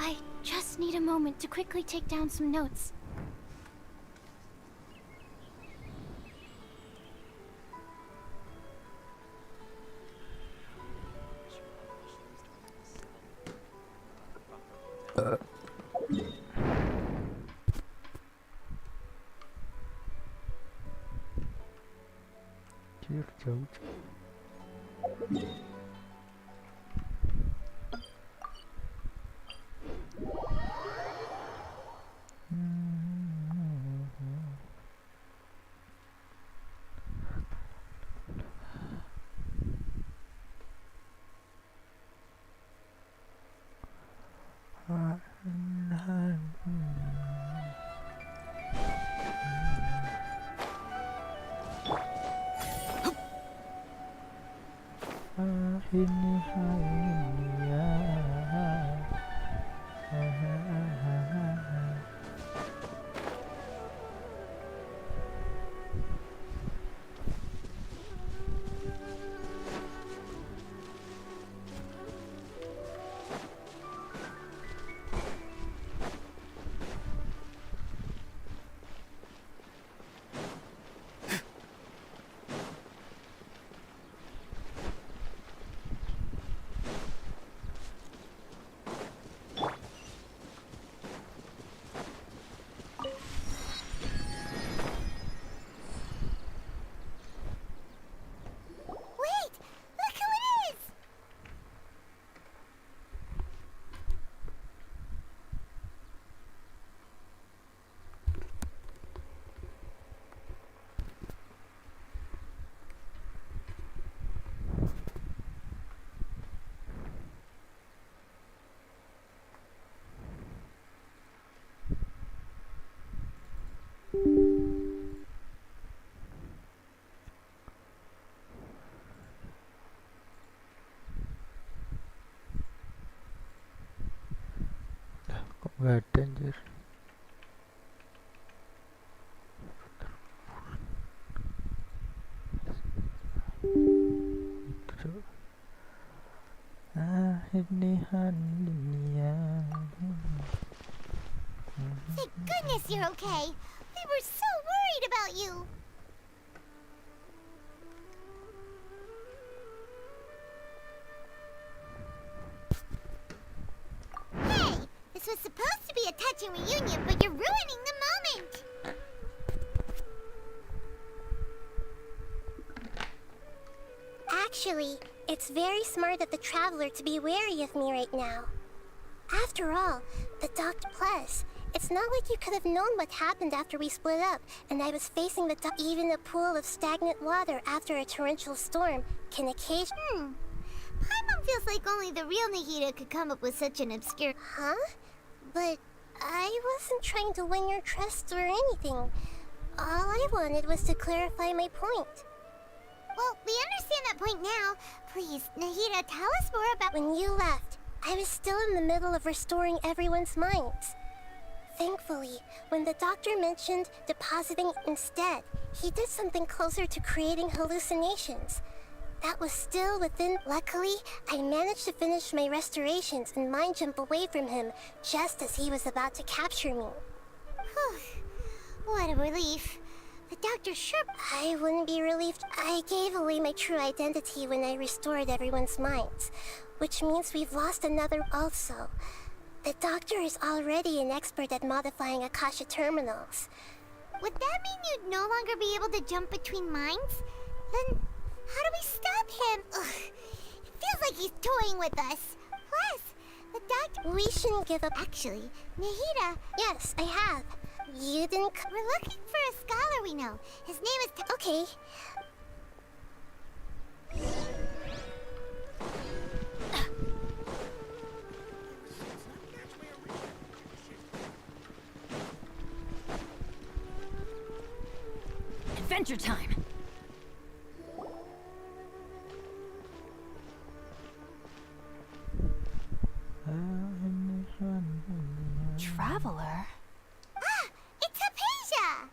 I just need a moment to quickly take down some notes. Jauh. Ini ya. Kok nggak ada anjir. Ini dunia. Thank goodness you're okay. We were so worried about you. Hey, this was supposed to be a touching reunion, but you're ruining the moment. Actually, it's very smart of the traveler to be wary of me right now. After all, the docked plus. It's not like you could have known what happened after we split up, and I was facing the dock. Even a pool of stagnant water after a torrential storm can occasionally. Paimon feels like only the real Nahida could come up with such an obscure. Huh? But I wasn't trying to win your trust or anything. All I wanted was to clarify my point. Well, we understand that point now. Please, Nahida, tell us more about... When you left, I was still in the middle of restoring everyone's minds. Thankfully, when the doctor mentioned depositing instead, he did something closer to creating hallucinations. That was still within... Luckily, I managed to finish my restorations and mind jump away from him just as he was about to capture me. What a relief. The doctor sure... I wouldn't be relieved. I gave away my true identity when I restored everyone's minds, which means we've lost another also. The doctor is already an expert at modifying Akasha terminals. Would that mean you'd no longer be able to jump between minds? Then how do we stop him? Ugh, it feels like he's toying with us. Plus, the doctor... We shouldn't give up. Actually, Nahida... Yes, I have. You didn't... We're looking for a scholar we know. His name is... Okay. Adventure time! Traveler? It's Hypatia!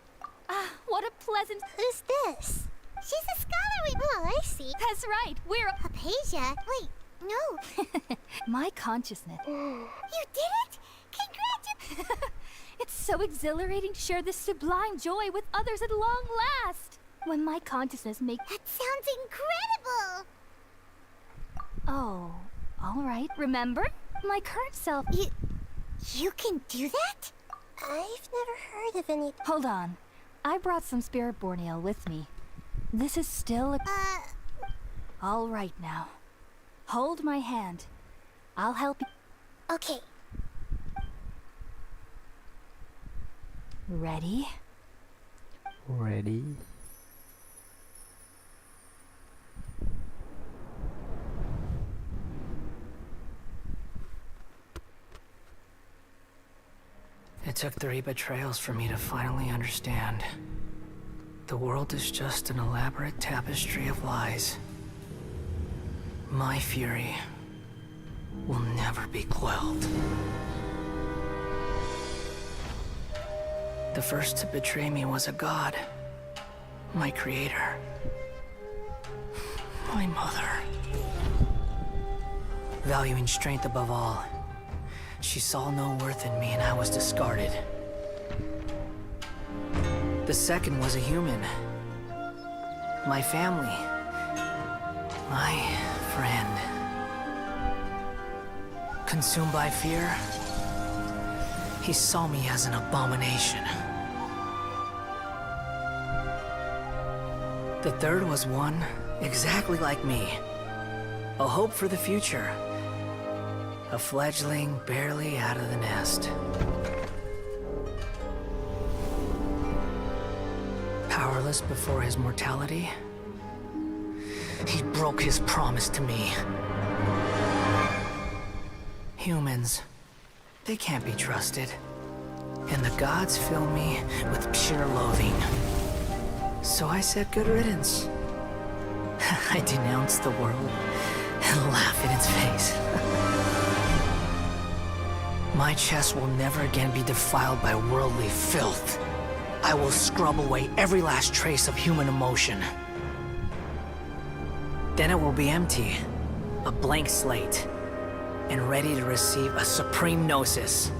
Ah, what a pleasant... Who's this? She's a scholar we... Oh, I see. That's right, we're... Hypatia? Wait, no. My consciousness. You did it? Congratulations! It's so exhilarating to share this sublime joy with others at long last. When my consciousness makes... That sounds incredible! Oh, all right. Remember? My current self... You can do that? I've never heard of any... Hold on. I brought some spirit-born ale with me. This is still a... All right now. Hold my hand. I'll help you. Okay. Ready? Ready? It took 3 betrayals for me to finally understand. The world is just an elaborate tapestry of lies. My fury will never be quelled. The first to betray me was a god. My creator. My mother. Valuing strength above all, she saw no worth in me and I was discarded. The second was a human. My family. My friend. Consumed by fear, he saw me as an abomination. The third was one exactly like me. A hope for the future. A fledgling barely out of the nest. Powerless before his mortality, he broke his promise to me. Humans, they can't be trusted. And the gods fill me with pure loathing. So I said good riddance. I denounced the world and laugh in its face. My chest will never again be defiled by worldly filth. I will scrub away every last trace of human emotion. Then it will be empty, a blank slate, and ready to receive a supreme gnosis,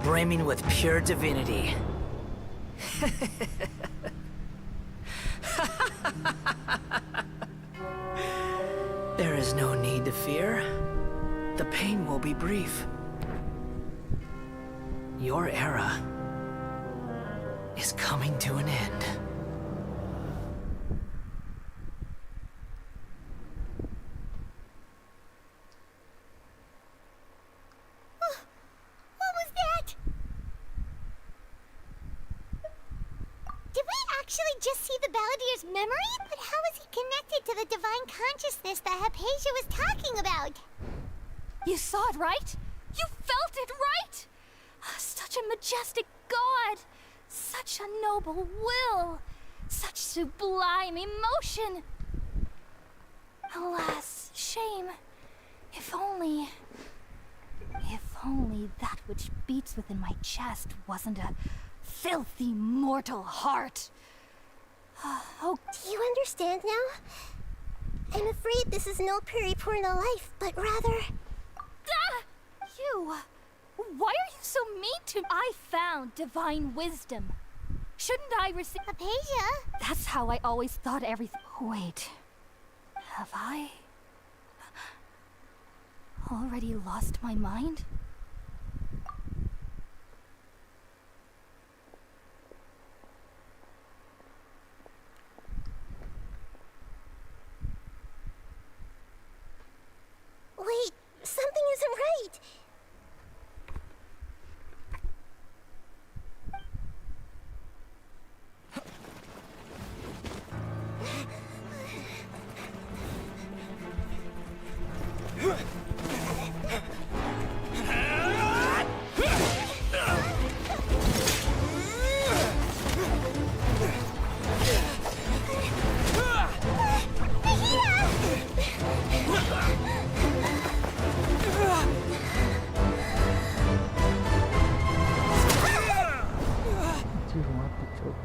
brimming with pure divinity. There is no need to fear. The pain will be brief. Your era is coming to an end. What was that? Did we actually just see the Balladier's memory? But how is he connected to the divine consciousness that Hypatia was talking about? You saw it, right? You felt it, right? Such a majestic god. Such a noble will! Such sublime emotion! Alas, shame. If only that which beats within my chest wasn't a filthy mortal heart. Oh, Do you understand now? I'm afraid this is no periporno life, but rather... you! Why are you so mean to me? I found divine wisdom. Shouldn't I receive... Apasia? That's how I always thought everything... Wait. Have I... already lost my mind? Wait, something isn't right. Anjir, mati cok.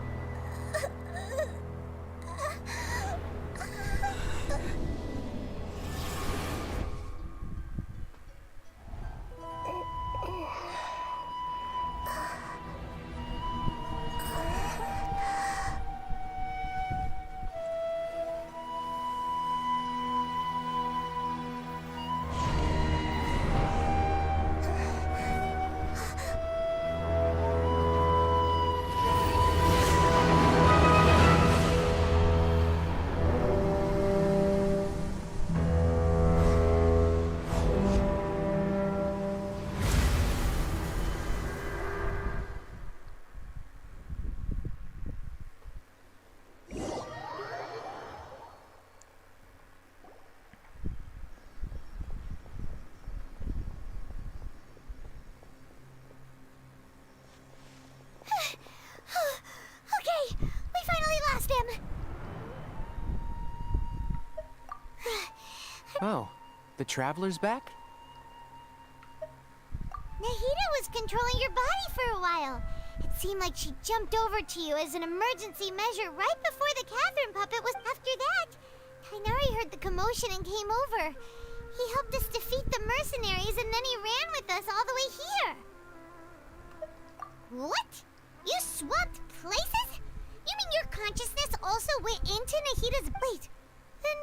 Okay, we finally lost him. Oh, the Traveler's back? Nahida was controlling your body for a while. It seemed like she jumped over to you as an emergency measure right before the Catherine puppet was. After that, Tainari heard the commotion and came over. He helped us defeat the mercenaries and then he ran with us all the way here. What? You swapped places? You mean your consciousness also went into Nahida's... Wait, then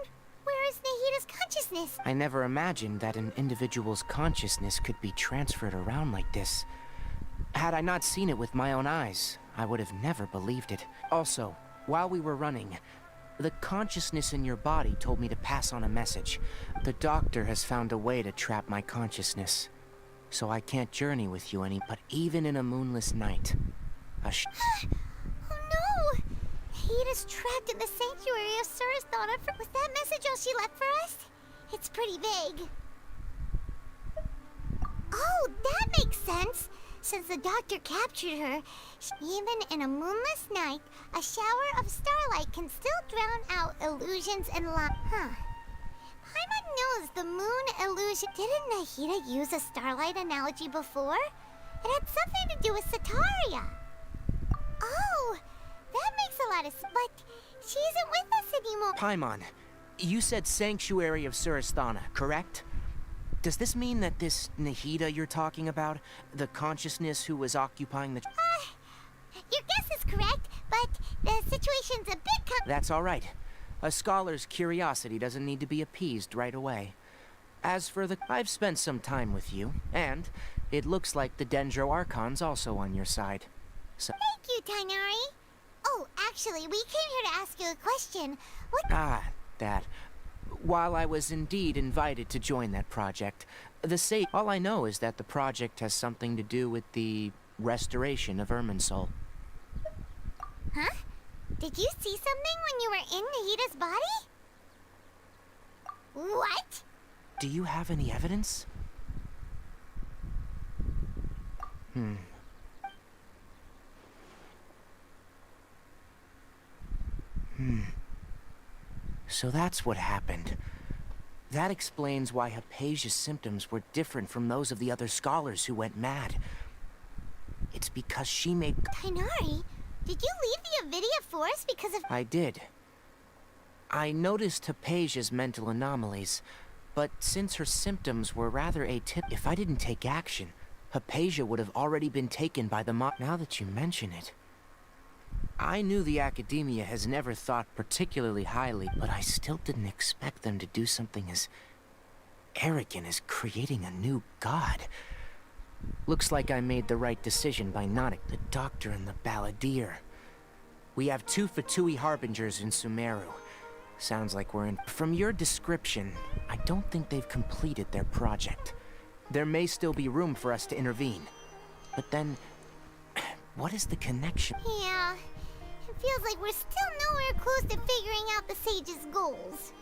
where is Nahida's consciousness? I never imagined that an individual's consciousness could be transferred around like this. Had I not seen it with my own eyes, I would have never believed it. Also, while we were running, the consciousness in your body told me to pass on a message. The doctor has found a way to trap my consciousness. So I can't journey with you but even in a moonless night. Oh no! Nahida's trapped in the sanctuary of Surasthana. Was that message all she left for us? It's pretty vague. Oh, that makes sense! Since the doctor captured her, even in a moonless night, a shower of starlight can still drown out illusions and light. Huh. Paimon knows the moon illusion. Didn't Nahida use a starlight analogy before? It had something to do with Sataria. Oh, that makes a lot of sense. But she isn't with us anymore. Paimon, you said Sanctuary of Surasthana, correct? Does this mean that this Nahida you're talking about, the consciousness who was occupying the... Your guess is correct, but the situation's a bit That's all right. A scholar's curiosity doesn't need to be appeased right away. As for the... I've spent some time with you, and it looks like the Dendro Archon's also on your side. So... Thank you, Tainari. Oh, actually, we came here to ask you a question. What... that. While I was indeed invited to join that project, all I know is that the project has something to do with the restoration of Irminsul. Huh? Did you see something when you were in Nahida's body? What? Do you have any evidence? So that's what happened. That explains why Hypatia's symptoms were different from those of the other scholars who went mad. It's because she made... Tighnari, did you leave the Avidia Forest because of... I did. I noticed Hypatia's mental anomalies, but since her symptoms were rather atypical, if I didn't take action, Hypatia would have already been taken by the Now that you mention it, I knew the Academia has never thought particularly highly, but I still didn't expect them to do something as arrogant as creating a new god. Looks like I made the right decision by not the Doctor and the Balladeer. We have 2 Fatui Harbingers in Sumeru. Sounds like we're in... From your description, I don't think they've completed their project. There may still be room for us to intervene. But then, what is the connection? Yeah, it feels like we're still nowhere close to figuring out the Sage's goals.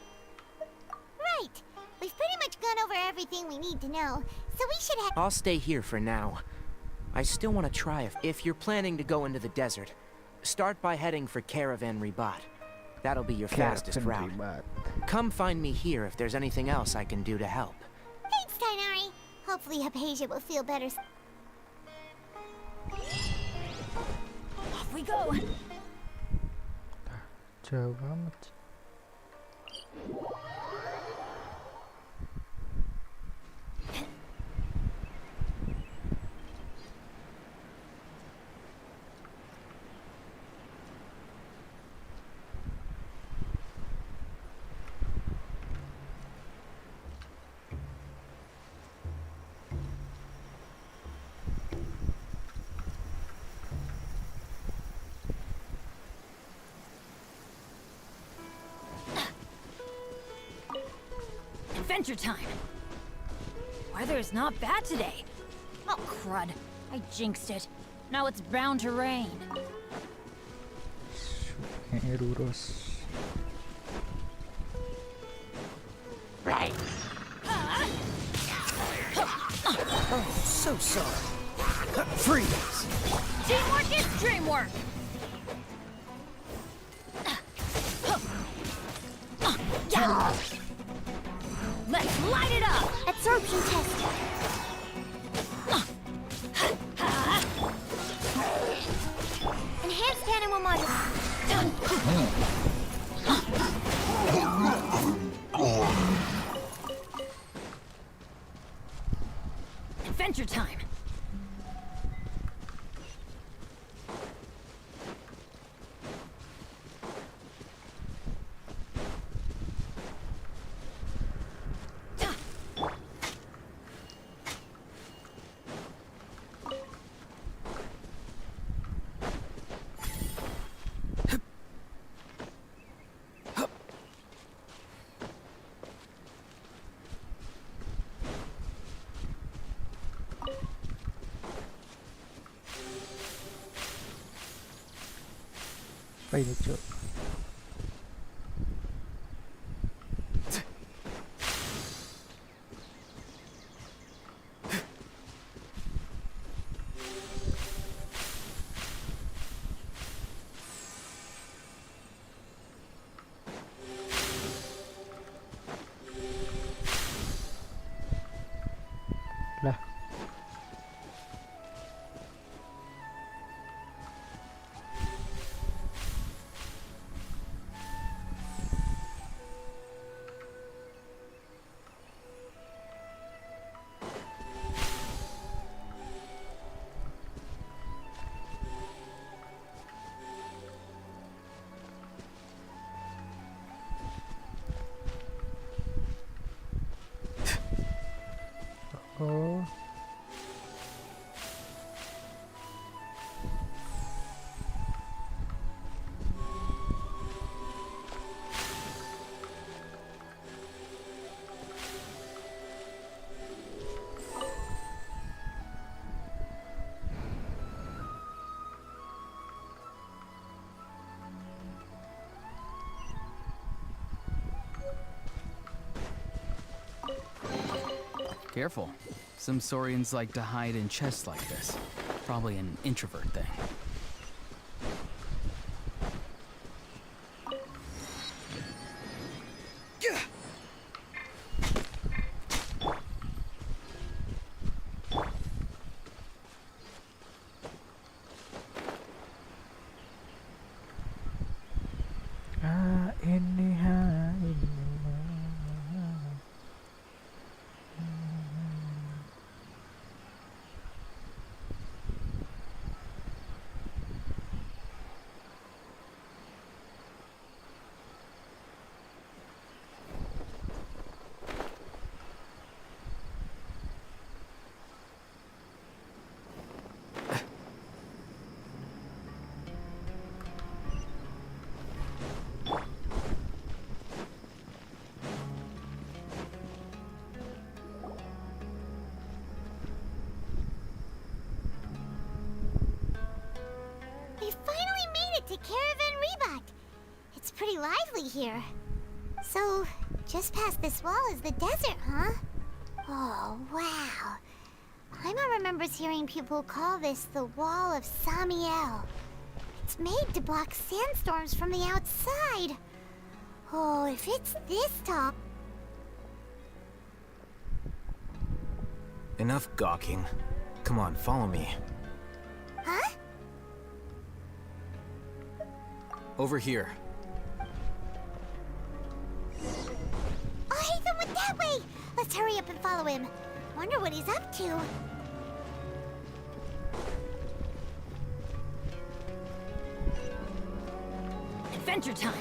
Right, we've pretty much gone over everything we need to know, so we should have... I'll stay here for now. I still want to try if you're planning to go into the desert, start by heading for Caravan Ribat. That'll be your fastest route. Come find me here if there's anything else I can do to help. Thanks, Tighnari. Hopefully Hypatia will feel better. Off we go. Jauh banget. Adventure time! Weather is not bad today. Oh, crud. I jinxed it. Now it's bound to rain. Lurus. Right. Oh, so sorry. Freeze! Teamwork is dreamwork! Let's light it up! Absorption test. Enhanced animal module. Adventure time! Apa ini, Cuk? Lah. Oh. Careful. Some Saurians like to hide in chests like this. Probably an introvert thing. way here. So, just past this wall is the desert, huh? Oh, wow. Paimon remembers hearing people call this the Wall of Samiel. It's made to block sandstorms from the outside. Oh, if it's this tall... Enough gawking. Come on, follow me. Huh? Over here. Oh, Haytham went that way! Let's hurry up and follow him. Wonder what he's up to. Adventure time!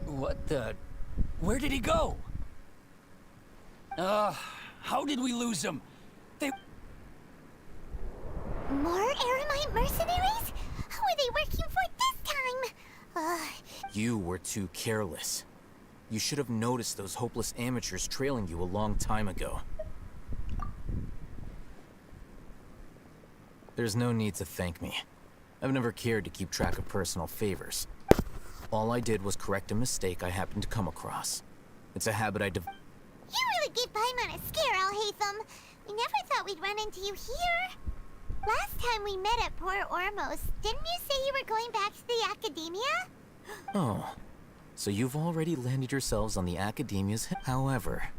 What the... Where did he go? How did we lose him? They... More Eremite mercenaries? Who are they working for this time? You were too careless. You should have noticed those hopeless amateurs trailing you a long time ago. There's no need to thank me. I've never cared to keep track of personal favors. All I did was correct a mistake I happened to come across. It's a habit You really gave Paimon a scare, Al Haytham. We never thought we'd run into you here. Last time we met at Port Ormos, didn't you say you were going back to the Academia? Oh, so you've already landed yourselves on the Academia's... However,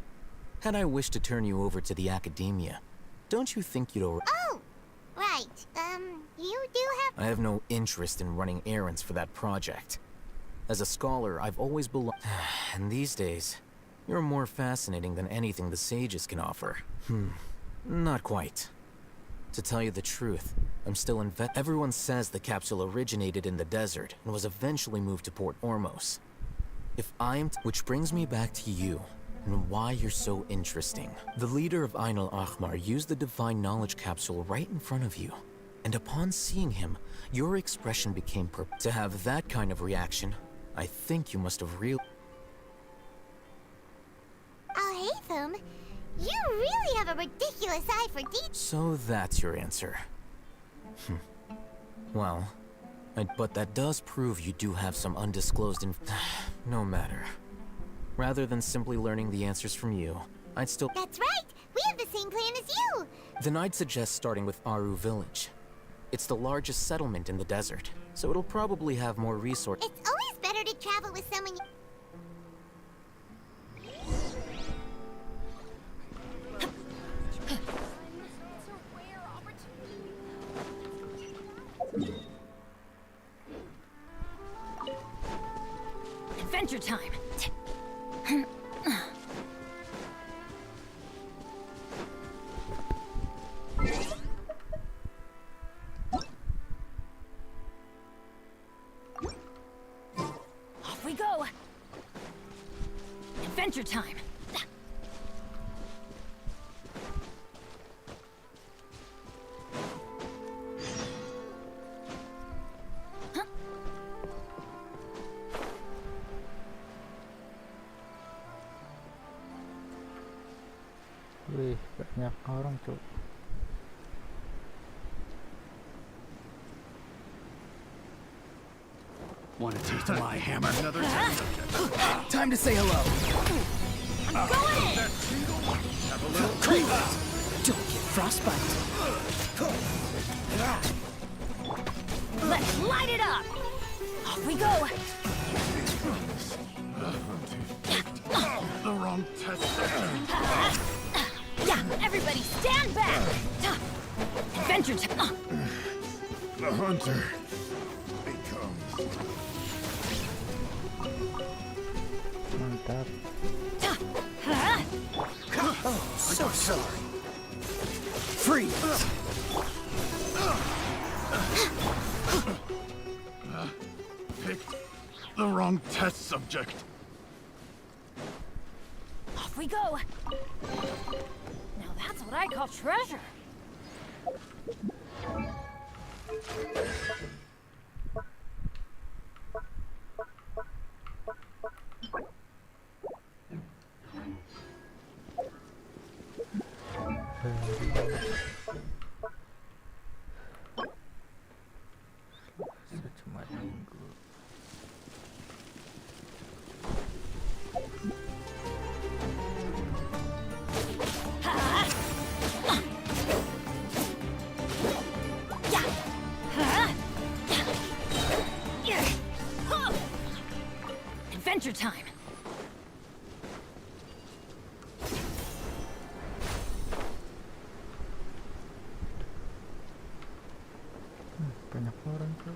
had I wished to turn you over to the Academia, don't you think you'd... Oh, right. You do have... I have no interest in running errands for that project. As a scholar, I've always belonged... And these days, you're more fascinating than anything the sages can offer. Not quite. To tell you the truth, I'm still Everyone says the capsule originated in the desert and was eventually moved to Port Ormos. If I'm... Which brings me back to you, and why you're so interesting. The leader of Ain al-Ahmar used the Divine Knowledge capsule right in front of you. And upon seeing him, your expression became To have that kind of reaction, I think you must have Al Haytham, you really have a ridiculous eye for detail. So that's your answer. Well, but that does prove you do have some undisclosed No matter. Rather than simply learning the answers from you, I'd still... That's right! We have the same plan as you! Then I'd suggest starting with Aru Village. It's the largest settlement in the desert, so it'll probably have more resources. It's always better to travel with someone Adventure time! Off we go! Adventure time! Wih, banyak orang cuk. Want to taste my hammer? Another Time to say hello. I'm going in! Have a little Cool. Don't get frostbite. Let's light it up! Off we go! the wrong test. Yeah, everybody stand back! Adventure time! The hunter becomes. Mantap. Oh, so sorry. Freeze. Picked the wrong test subject. Off we go! Now that's what I call treasure! Adventure time! Banyak orang tuh.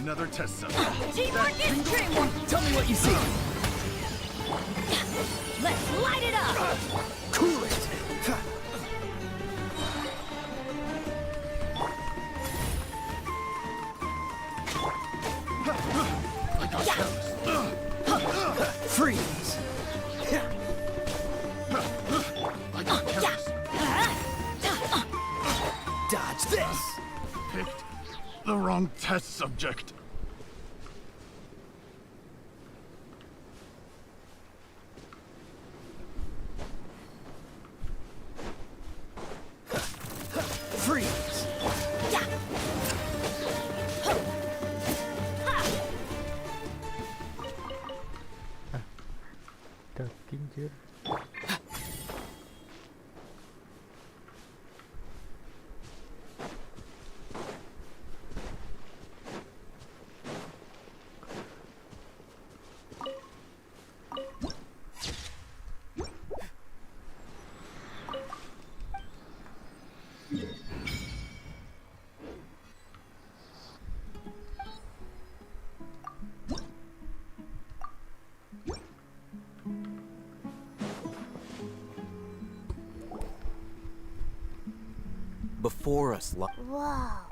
Another test subject. Teamwork is dreamwork! Tell me what you see. Let's light it up! Cool it. Freeze. Dodge this. Picked the wrong test subject. Freeze. Udah kincir. Before us, Whoa.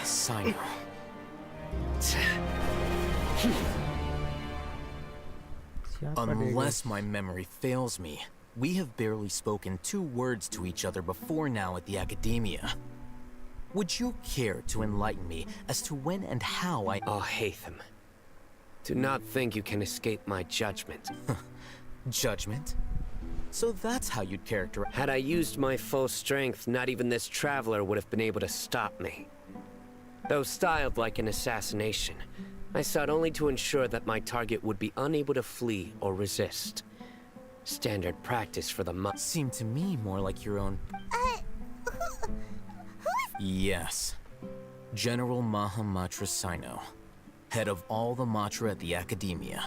Sino. Siapa deh, Unless guys? my memory fails me, we have barely spoken 2 words to each other before now at the Academia. Would you care to enlighten me as to when and how I... Oh, Hatham. Do not think you can escape my judgment. Judgment? So that's how you'd characterize... Had I used my full strength, not even this traveler would have been able to stop me. Though styled like an assassination, I sought only to ensure that my target would be unable to flee or resist. Standard practice for the Seemed to me more like your own... Who is... Yes. General Mahamatra Sino, head of all the Matra at the Academia.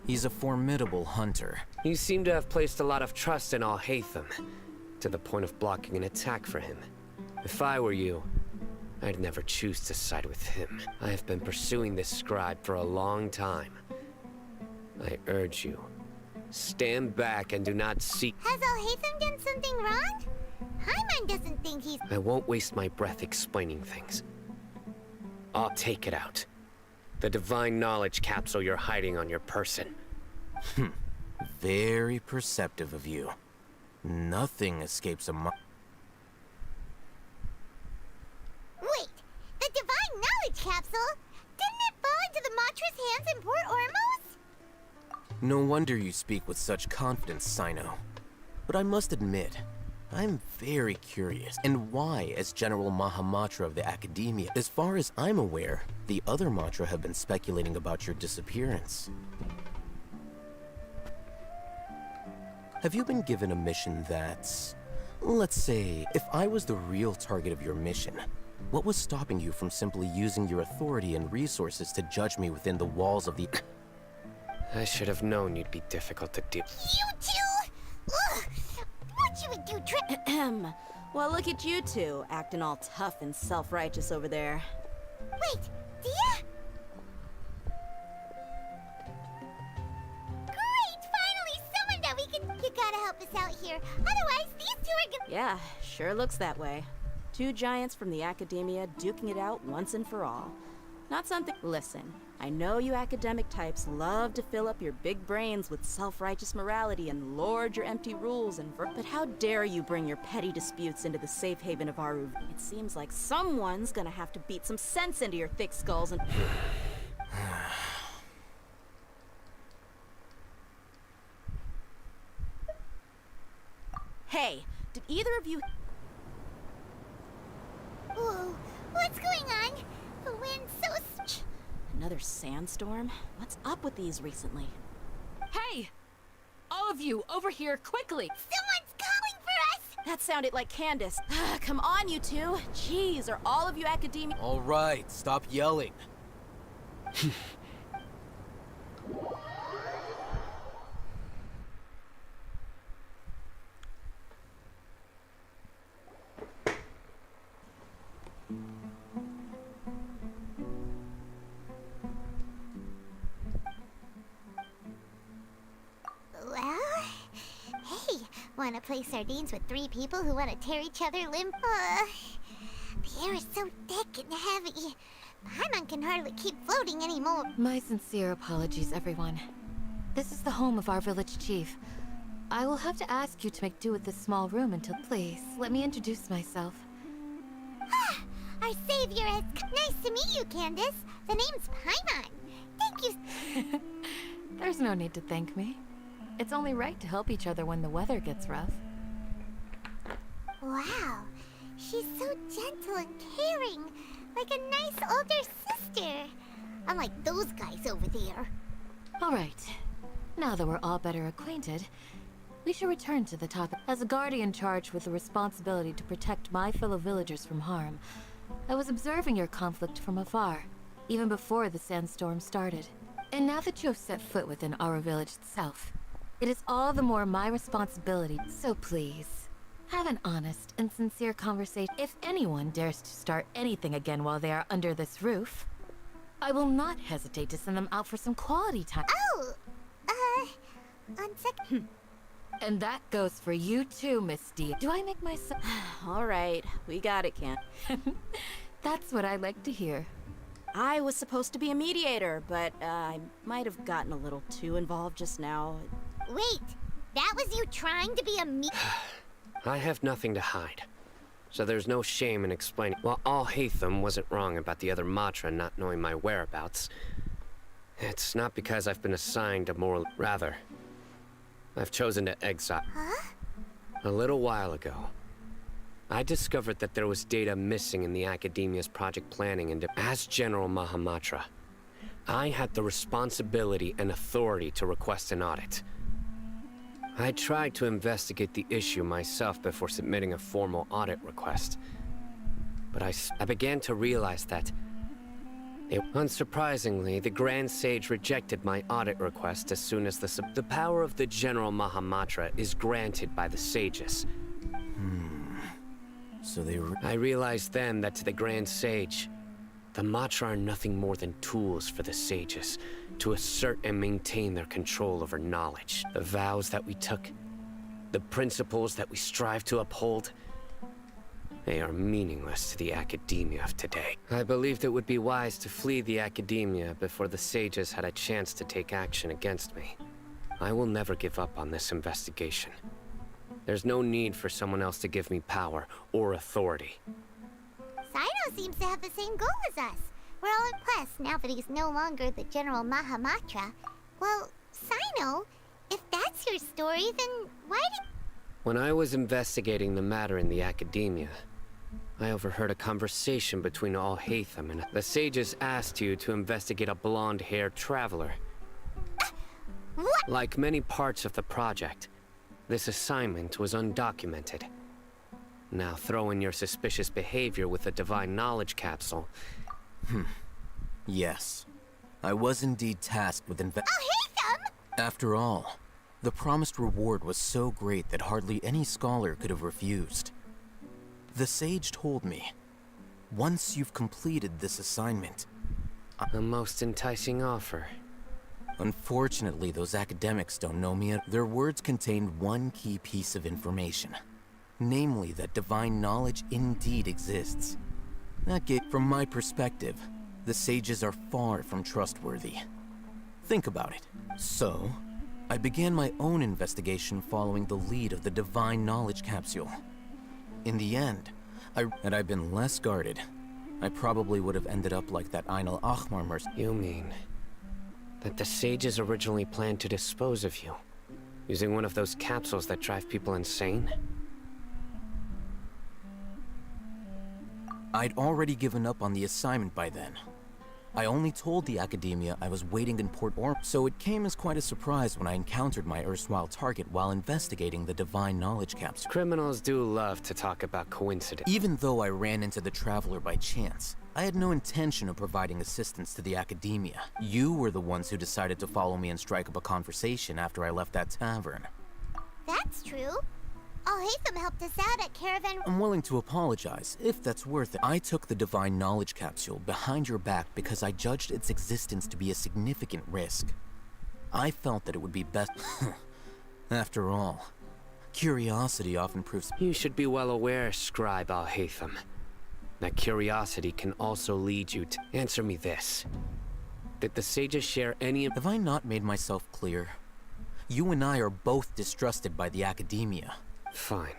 He's a formidable hunter. You seem to have placed a lot of trust in Al Hatham, to the point of blocking an attack for him. If I were you, I'd never choose to side with him. I have been pursuing this scribe for a long time. I urge you, stand back and do not seek... Has Al Hatham done something wrong? Hyman doesn't think he's... I won't waste my breath explaining things. I'll take it out. The divine knowledge capsule you're hiding on your person. Very perceptive of you. Nothing escapes a Wait, the divine knowledge capsule? Didn't it fall into the Matra's hands in Port Ormos? No wonder you speak with such confidence, Sino. But I must admit, I'm very curious. And why, as General Mahamatra of the Academia? As far as I'm aware, the other Matra have been speculating about your disappearance. Have you been given a mission that's... Let's say, if I was the real target of your mission, what was stopping you from simply using your authority and resources to judge me within the walls of the... I should have known you'd be difficult to deal. You two? Ugh! What you would do, Well, look at you two, acting all tough and self-righteous over there. Wait, Dia? Great! Finally, someone that we can... You gotta help help us out here. Otherwise, these two are gonna... Yeah, sure looks that way. Two giants from the academia duking it out once and for all. Not something... Listen, I know you academic types love to fill up your big brains with self-righteous morality and lord your empty rules and but how dare you bring your petty disputes into the safe haven of Aru? It seems like someone's gonna have to beat some sense into your thick skulls and... Hey, did either of you... Whoa, what's going on? The wind's so... Another sandstorm? What's up with these recently? Hey! All of you, over here, quickly! Someone's calling for us! That sounded like Candace. Come on, you two. Jeez, are all of you academia... All right, stop yelling. Well, hey, wanna play sardines with three people who wanna tear each other limb? The air is so thick and heavy. Paimon can hardly keep floating anymore. My sincere apologies, everyone. This is the home of our village chief. I will have to ask you to make do with this small room until... Please, let me introduce myself. Our savior is... Nice to meet you, Candace. The name's Paimon. Thank you. There's no need to thank me. It's only right to help each other when the weather gets rough. Wow, she's so gentle and caring, like a nice older sister. Unlike those guys over there. All right. Now that we're all better acquainted, we should return to the topic. As a guardian charged with the responsibility to protect my fellow villagers from harm, I was observing your conflict from afar, even before the sandstorm started. And now that you have set foot within our village itself, it is all the more my responsibility. So please, have an honest and sincere conversation. If anyone dares to start anything again while they are under this roof, I will not hesitate to send them out for some quality time. Oh, on second. And that goes for you too, Miss D. Do I make myself... All right, we got it, Can. That's what I like to hear. I was supposed to be a mediator, but I might have gotten a little too involved just now. Wait, that was you trying to be a I have nothing to hide, so there's no shame in explaining. While Al-Haytham wasn't wrong about the other Matra not knowing my whereabouts, it's not because I've been assigned a moral... Rather, I've chosen to exile. Huh? A little while ago, I discovered that there was data missing in the Academia's project planning, and as General Mahamatra, I had the responsibility and authority to request an audit. I tried to investigate the issue myself before submitting a formal audit request, but I began to realize that, unsurprisingly, the Grand Sage rejected my audit request as soon as the power of the General Mahamatra is granted by the sages. So they were... I realized then that to the Grand Sage, the Matra are nothing more than tools for the sages to assert and maintain their control over knowledge. The vows that we took, the principles that we strive to uphold, they are meaningless to the Academia of today. I believed it would be wise to flee the Academia before the sages had a chance to take action against me. I will never give up on this investigation. There's no need for someone else to give me power or authority. Sino seems to have the same goal as us. We're all impressed now that he's no longer the General Mahamatra. Well, Sino, if that's your story, then why did... When I was investigating the matter in the Academia, I overheard a conversation between Al-Haytham and the sages asked you to investigate a blonde-haired traveler. What? Like many parts of the project, this assignment was undocumented. Now throw in your suspicious behavior with the Divine Knowledge Capsule. Yes. I was indeed tasked with Al-Haytham! After all, the promised reward was so great that hardly any scholar could have refused. The sage told me, once you've completed this assignment... A most enticing offer. Unfortunately, those academics don't know me. Their words contained one key piece of information. Namely, that divine knowledge indeed exists. From my perspective, the sages are far from trustworthy. Think about it. So, I began my own investigation following the lead of the divine knowledge capsule. In the end, had I been less guarded, I probably would have ended up like that Einal Ahmar merc. You mean that the sages originally planned to dispose of you, using one of those capsules that drive people insane? I'd already given up on the assignment by then. I only told the academia I was waiting in Port Orm, so it came as quite a surprise when I encountered my erstwhile target while investigating the divine knowledge capsule. Criminals do love to talk about coincidence. Even though I ran into the Traveler by chance, I had no intention of providing assistance to the academia. You were the ones who decided to follow me and strike up a conversation after I left that tavern. That's true. Al-Haytham helped us out at Caravan. I'm willing to apologize, if that's worth it. I took the divine knowledge capsule behind your back because I judged its existence to be a significant risk. I felt that it would be best. After all, curiosity often proves. You should be well aware, Scribe Al-Haytham, that curiosity can also lead you to. Answer me this. Did the sages share any. Have I not made myself clear? You and I are both distrusted by the academia. Fine.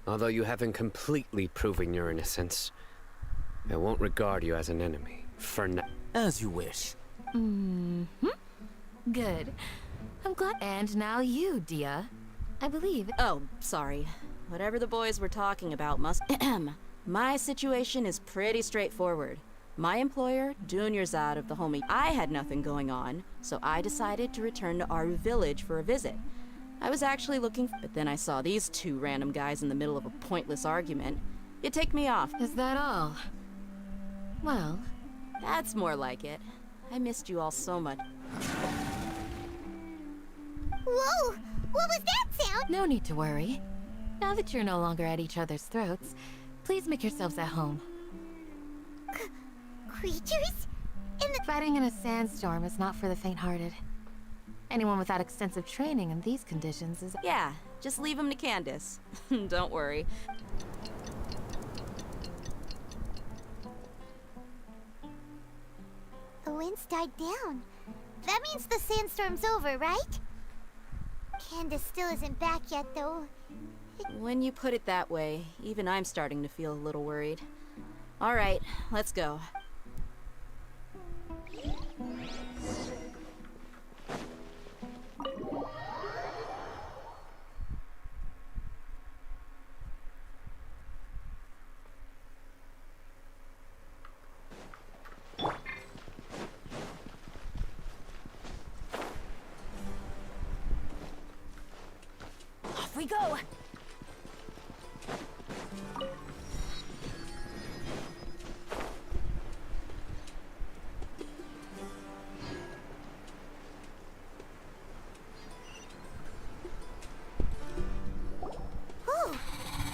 Although you haven't completely proven your innocence, I won't regard you as an enemy, for now. As you wish. Good. I'm glad. And now you, Dia. I believe. Oh, sorry. Whatever the boys were talking about must. My situation is pretty straightforward. My employer, Dunyarzad of the Homie. I had nothing going on, so I decided to return to Aru village for a visit. I was actually looking, but then I saw these two random guys in the middle of a pointless argument. It ticked me off. Is that all? Well, that's more like it. I missed you all so much. Whoa! What was that sound? No need to worry. Now that you're no longer at each other's throats, please make yourselves at home. Creatures? Fighting in a sandstorm is not for the faint-hearted. Anyone without extensive training in these conditions is... Yeah, just leave him to Candace. Don't worry. The wind's died down. That means the sandstorm's over, right? Candace still isn't back yet, though. When you put it that way, even I'm starting to feel a little worried. All right, let's go. Off we go!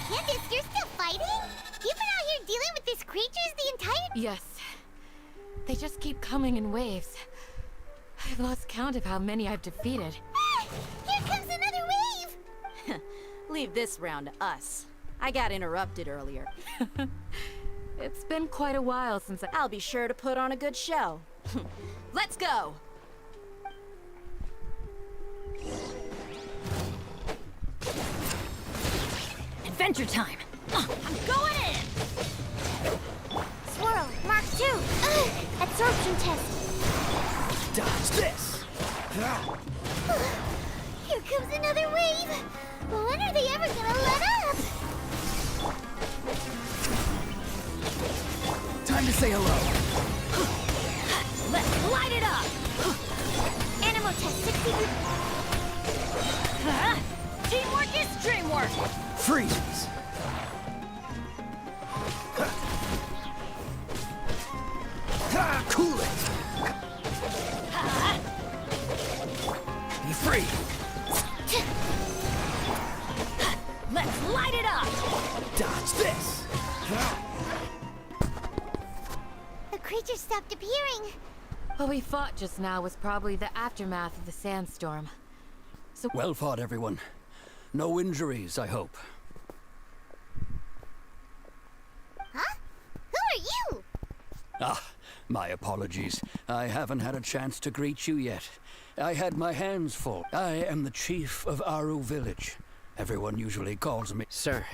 Candace, you're still fighting? You've been out here dealing with these creatures the entire... Yes. They just keep coming in waves. I've lost count of how many I've defeated. Ah! Here comes another wave! Leave this round to us. I got interrupted earlier. It's been quite a while since I'll be sure to put on a good show. Let's go! Adventure time! I'm going in! Swirl, Mark 2! Absorption test! Dodge this! Here comes another wave! When are they ever gonna let up? Time to say hello. Let's light it up! Animal test 60... Teamwork is dreamwork! Freeze! Cool it! Be free! Let's light it up! Dodge this! The creature stopped appearing. What we fought just now was probably the aftermath of the sandstorm. So Well fought, everyone. No injuries, I hope. Huh? Who are you? Ah, my apologies. I haven't had a chance to greet you yet. I had my hands full. I am the chief of Aru Village. Everyone usually calls me... Sir,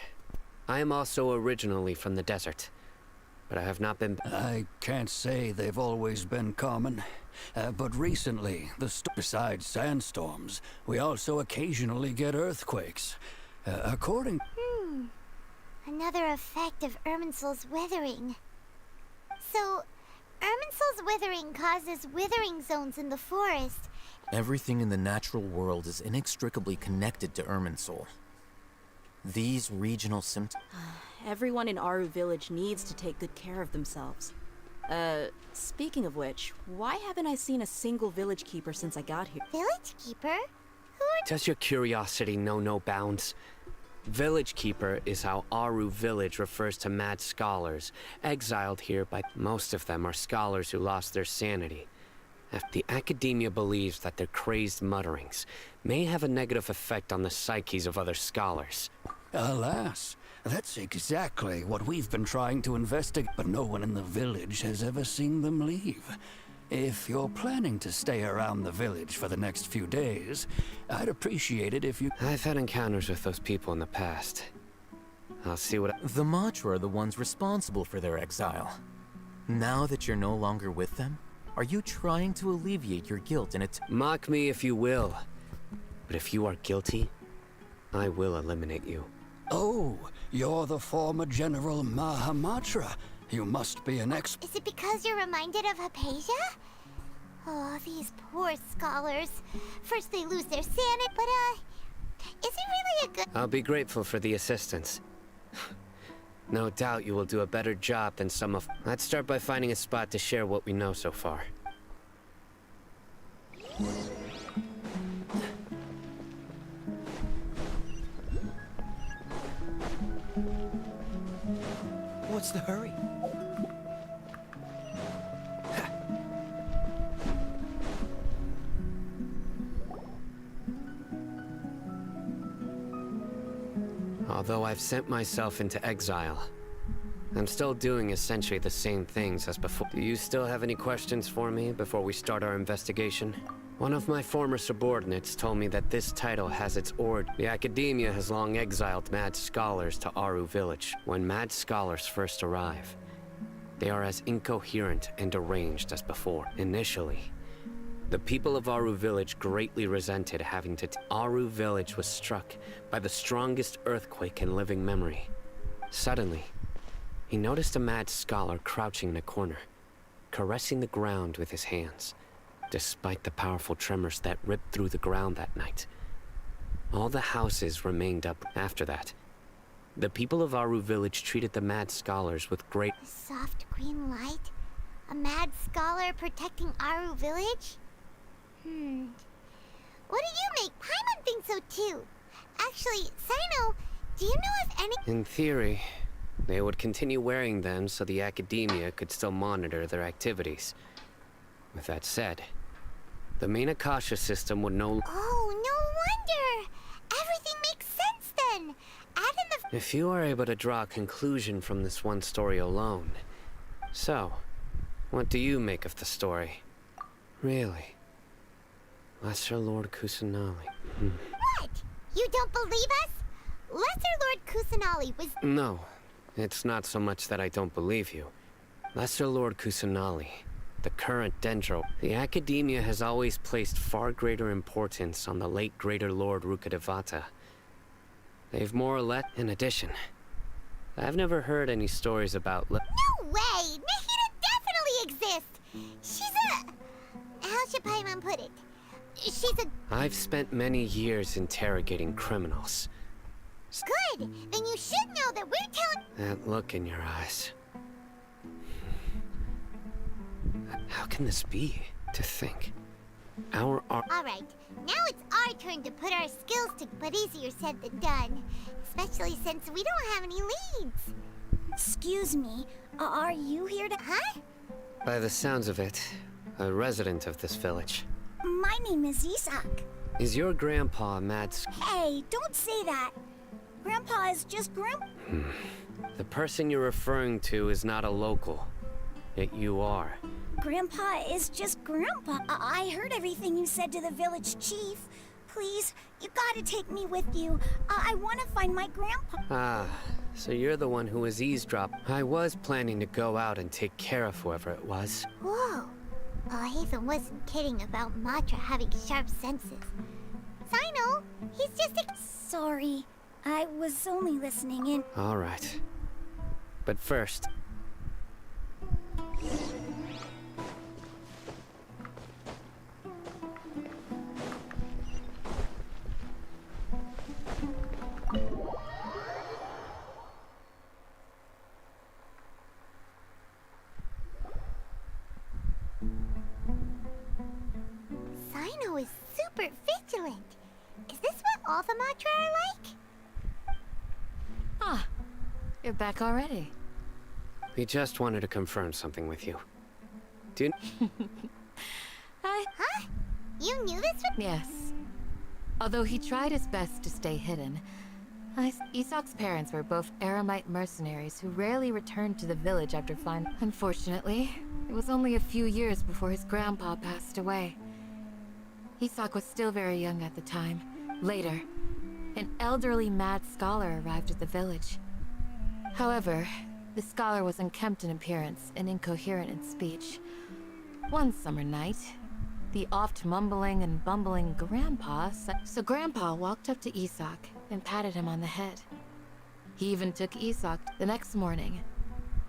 I am also originally from the desert, but I have not been... I can't say they've always been common, but recently, besides sandstorms, we also occasionally get earthquakes. According... Another effect of Irminsul's withering. So, Irminsul's withering causes withering zones in the forest. Everything in the natural world is inextricably connected to Irminsul. These regional symptoms... Everyone in Aru Village needs to take good care of themselves. Speaking of which, why haven't I seen a single village keeper since I got here? Village keeper? Does your curiosity know no bounds? Village Keeper is how Aru Village refers to mad scholars, exiled here by... Most of them are scholars who lost their sanity. The academia believes that their crazed mutterings may have a negative effect on the psyches of other scholars. Alas, that's exactly what we've been trying to investigate, but no one in the village has ever seen them leave. If you're planning to stay around the village for the next few days, I'd appreciate it if you... I've had encounters with those people in the past. I'll see what... The Matra are the ones responsible for their exile. Now that you're no longer with them, are you trying to alleviate your guilt in it? Mock me if you will, but if you are guilty, I will eliminate you. Oh, you're the former General Mahamatra. You must be an ex... Is it because you're reminded of Hypatia? Oh, these poor scholars. First they lose their sanity, but, is it really a good... I'll be grateful for the assistance. No doubt you will do a better job than some of... Let's start by finding a spot to share what we know so far. What's the hurry? Although I've sent myself into exile, I'm still doing essentially the same things as before. Do you still have any questions for me before we start our investigation? One of my former subordinates told me that this title has its origin. The academia has long exiled mad scholars to Aru Village. When mad scholars first arrive, they are as incoherent and deranged as before. Initially, the people of Aru Village greatly resented having to... Aru Village was struck by the strongest earthquake in living memory. Suddenly, he noticed a mad scholar crouching in a corner, caressing the ground with his hands. Despite the powerful tremors that ripped through the ground that night, all the houses remained up. After that, the people of Aru Village treated the mad scholars with great... A soft green light? A mad scholar protecting Aru Village? What do you make? Paimon thinks so too. Actually, Sino, do you know if any... In theory, they would continue wearing them so the academia could still monitor their activities. With that said, the main Akasha system would no... Oh, no wonder! Everything makes sense then! Add in the... If you are able to draw a conclusion from this one story alone... So, what do you make of the story? Really? Lesser Lord Kusanali. What? You don't believe us? Lesser Lord Kusanali was... No, it's not so much that I don't believe you. Lesser Lord Kusanali, the current Dendro, the academia has always placed far greater importance on the late Greater Lord Rukkhadevata. They've more or less... In addition, I've never heard any stories about... No way! Nahida definitely exists! She's a... How should Paimon put it? She's a... I've spent many years interrogating criminals. Good! Then you should know that we're telling... That look in your eyes. How can this be? To think. Alright, now it's our turn to put our skills to... But easier said than done. Especially since we don't have any leads. Excuse me, are you here to... Huh? By the sounds of it, a resident of this village. My name is Isak. Is your grandpa mad? Hey, don't say that. Grandpa is just The person you're referring to is not a local. Yet you are. Grandpa is just Grandpa. I heard everything you said to the village chief. Please, you gotta take me with you. I wanna find my grandpa. Ah, so you're the one who was eavesdropping. I was planning to go out and take care of whoever it was. Whoa. Hatham wasn't kidding about Matra having sharp senses. Sino, he's just Sorry, I was only listening in. All right. But first... Sino is super vigilant. Is this what all the Matra are like? Ah, you're back already. We just wanted to confirm something with you. Do you... Huh? You knew this one? Yes. Although he tried his best to stay hidden, Isak's parents were both Aramite mercenaries who rarely returned to the village after finding. Unfortunately, it was only a few years before his grandpa passed away. Isak was still very young at the time. Later, an elderly mad scholar arrived at the village. However, the scholar was unkempt in appearance and incoherent in speech. One summer night, the oft mumbling and bumbling Grandpa so Grandpa walked up to Isak and patted him on the head. He even took Isak. The next morning,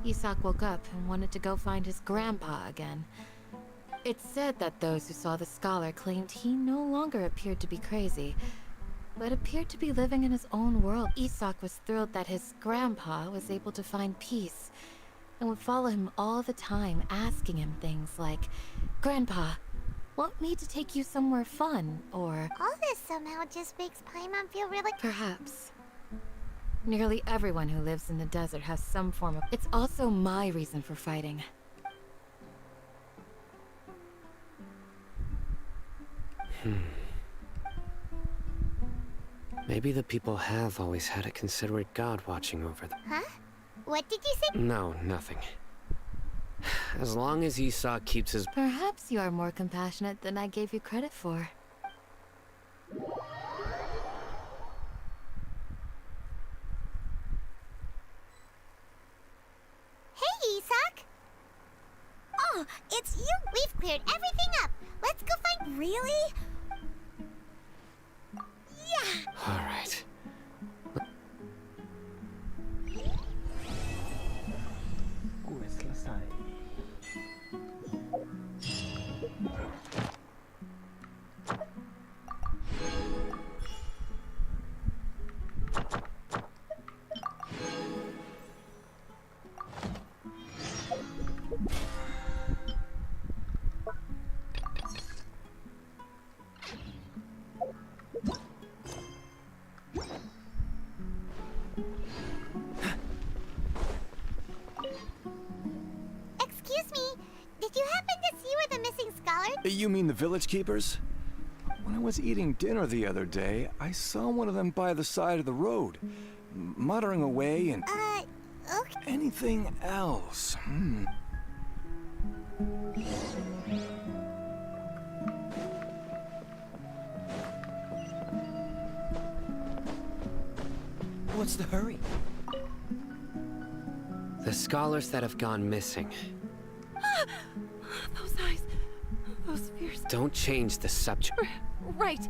Isak woke up and wanted to go find his grandpa again. It's said that those who saw the scholar claimed he no longer appeared to be crazy, but appeared to be living in his own world. Isak was thrilled that his grandpa was able to find peace and would follow him all the time, asking him things like, "Grandpa, want me to take you somewhere fun?" or All this somehow just makes Paimon feel really... perhaps. Nearly everyone who lives in the desert has some form of... It's also my reason for fighting. Maybe the people have always had a considerate god watching over them. Huh? What did you say? No, nothing. As long as Esau keeps his... Perhaps you are more compassionate than I gave you credit for. Hey, Isak! Oh, it's you! We've cleared everything up! Let's go find... Really? Yeah! All right. Gue selesai. Excuse me, did you happen to see where the missing scholar... You mean the village keepers? When I was eating dinner the other day, I saw one of them by the side of the road, muttering away and... okay. Anything else? What's the hurry? The scholars that have gone missing. Those eyes. Those fierce... Don't change the subject. Right.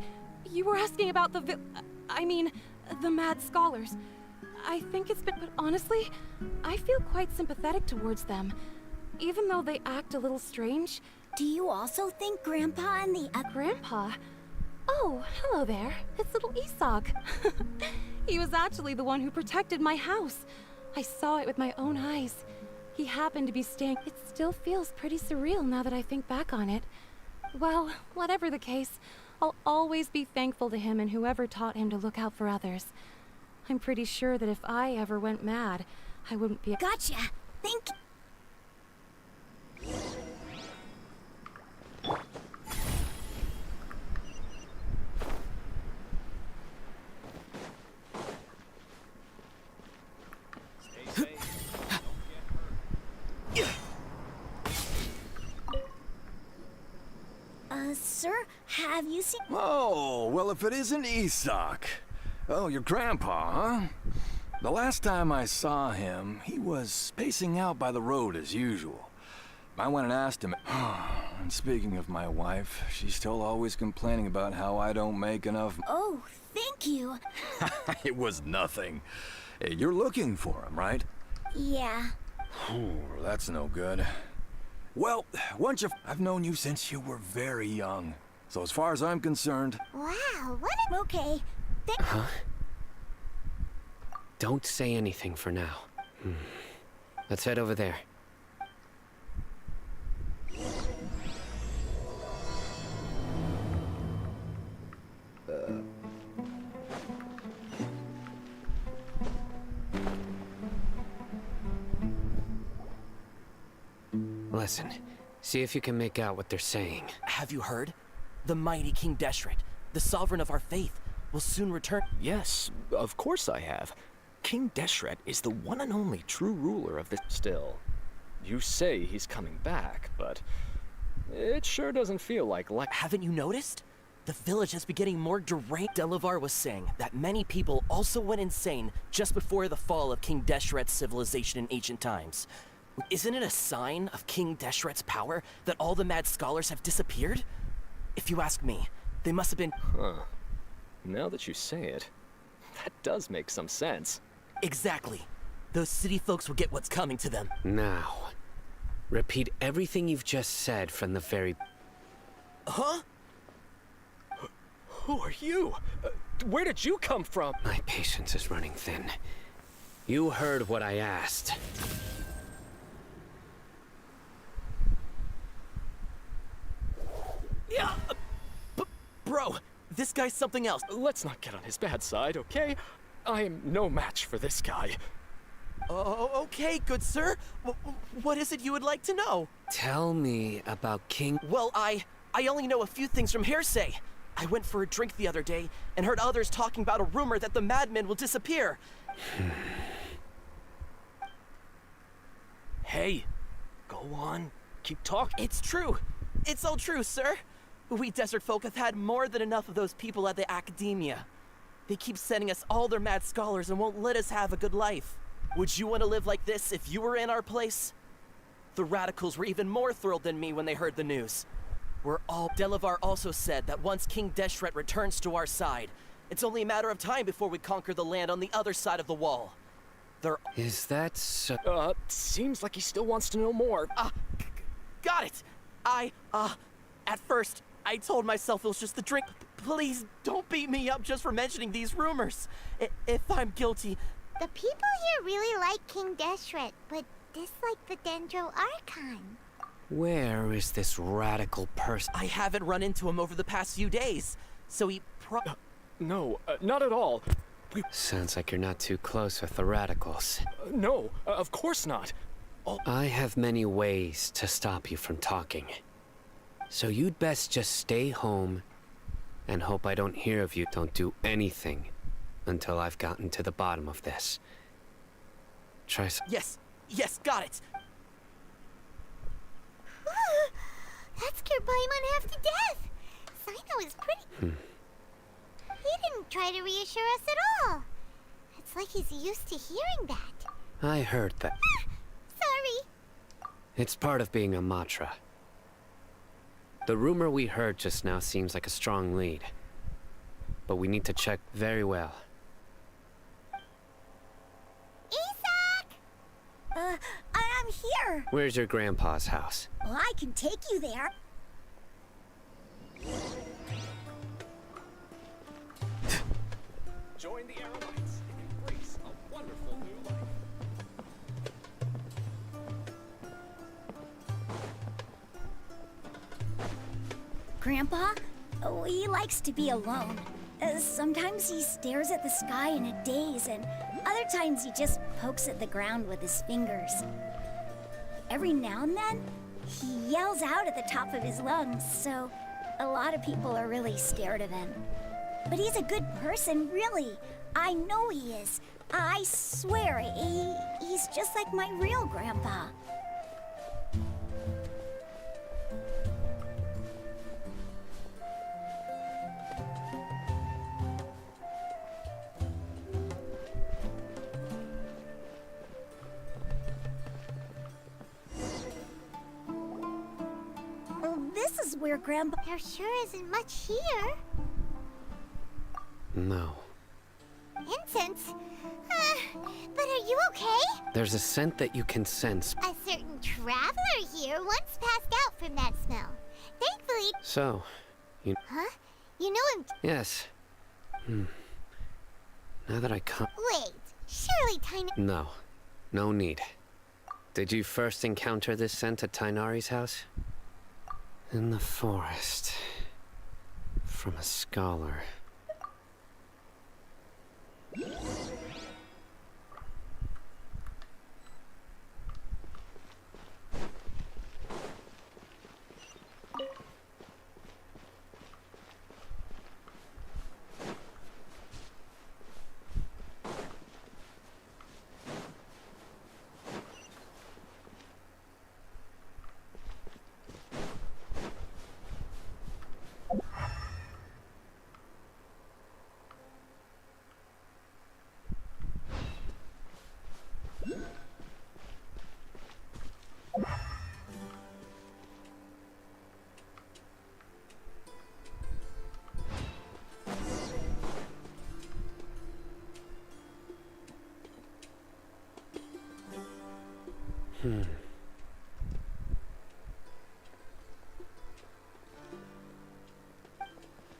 You were asking about the the mad scholars. I think it's been... But honestly, I feel quite sympathetic towards them. Even though they act a little strange. Do you also think Grandpa and the... Grandpa? Oh, hello there. It's little Isak. He was actually the one who protected my house. I saw it with my own eyes. He happened to be staying... It still feels pretty surreal now that I think back on it. Well, whatever the case, I'll always be thankful to him and whoever taught him to look out for others. I'm pretty sure that if I ever went mad, I wouldn't be... Gotcha! Thank... Sir, have you seen... Oh, well, if it isn't Isak. Oh, your grandpa, huh? The last time I saw him, he was pacing out by the road as usual. I went and asked him. And speaking of my wife, she's still always complaining about how I don't make enough. Oh, thank you. It was nothing. Hey, you're looking for him, right? Yeah. That's no good. Well, I've known you since you were very young. So as far as I'm concerned... Wow, what an... Okay. Huh? Don't say anything for now. Let's head over there. Listen, see if you can make out what they're saying. Have you heard? The mighty King Deshret, the sovereign of our faith, will soon return. Yes, of course I have. King Deshret is the one and only true ruler of this. Still, you say he's coming back, but it sure doesn't feel like... Haven't you noticed? The village has been getting more deranged. Delavar was saying that many people also went insane just before the fall of King Deshret's civilization in ancient times. Isn't it a sign of King Deshret's power that all the mad scholars have disappeared? If you ask me, they must have been... Huh. Now that you say it, that does make some sense. Exactly. Those city folks will get what's coming to them. Now, repeat everything you've just said from the very... Huh? Who are you? Where did you come from? My patience is running thin. You heard what I asked. Yeah, bro, this guy's something else. Let's not get on his bad side, okay? I am no match for this guy. Oh, okay, good sir. What is it you would like to know? Tell me about King... Well, I only know a few things from hearsay. I went for a drink the other day and heard others talking about a rumor that the madmen will disappear. Hey, go on. Keep talking. It's true. It's all true, sir. We desert folk have had more than enough of those people at the academia. They keep sending us all their mad scholars and won't let us have a good life. Would you want to live like this if you were in our place? The radicals were even more thrilled than me when they heard the news. Delavar also said that once King Deshret returns to our side, it's only a matter of time before we conquer the land on the other side of the wall. Is that so? Seems like he still wants to know more. Got it! At first, I told myself it was just the drink. Please, don't beat me up just for mentioning these rumors. If I'm guilty... The people here really like King Deshret, but dislike the Dendro Archon. Where is this radical person? I haven't run into him over the past few days, so he No, not at all. Sounds like you're not too close with the radicals. No, of course not. I have many ways to stop you from talking. So you'd best just stay home and hope I don't hear of you. Don't do anything until I've gotten to the bottom of this. Try some... Yes, got it. That scared Paimon half to death. Sino is pretty... He didn't try to reassure us at all. It's like he's used to hearing that. I heard that. Sorry. It's part of being a Matra. The rumor we heard just now seems like a strong lead. But we need to check very well. Isak! I'm here. Where's your grandpa's house? Well, I can take you there. Join the Aerobites and embrace a wonderful new life. Grandpa? Oh, he likes to be alone. Sometimes he stares at the sky in a daze, and other times he just pokes at the ground with his fingers. Every now and then, he yells out at the top of his lungs, so a lot of people are really scared of him. But he's a good person, really. I know he is. I swear, he's just like my real grandpa. this is where Grandpa... There sure isn't much here. No. Incense? But are you okay? There's a scent that you can sense. A certain traveler here once passed out from that smell. Thankfully... So, you... Huh? You know him... Yes. Now that I come... Wait, surely Tiny... No. No need. Did you first encounter this scent at Tainari's house? In the forest. From a scholar. What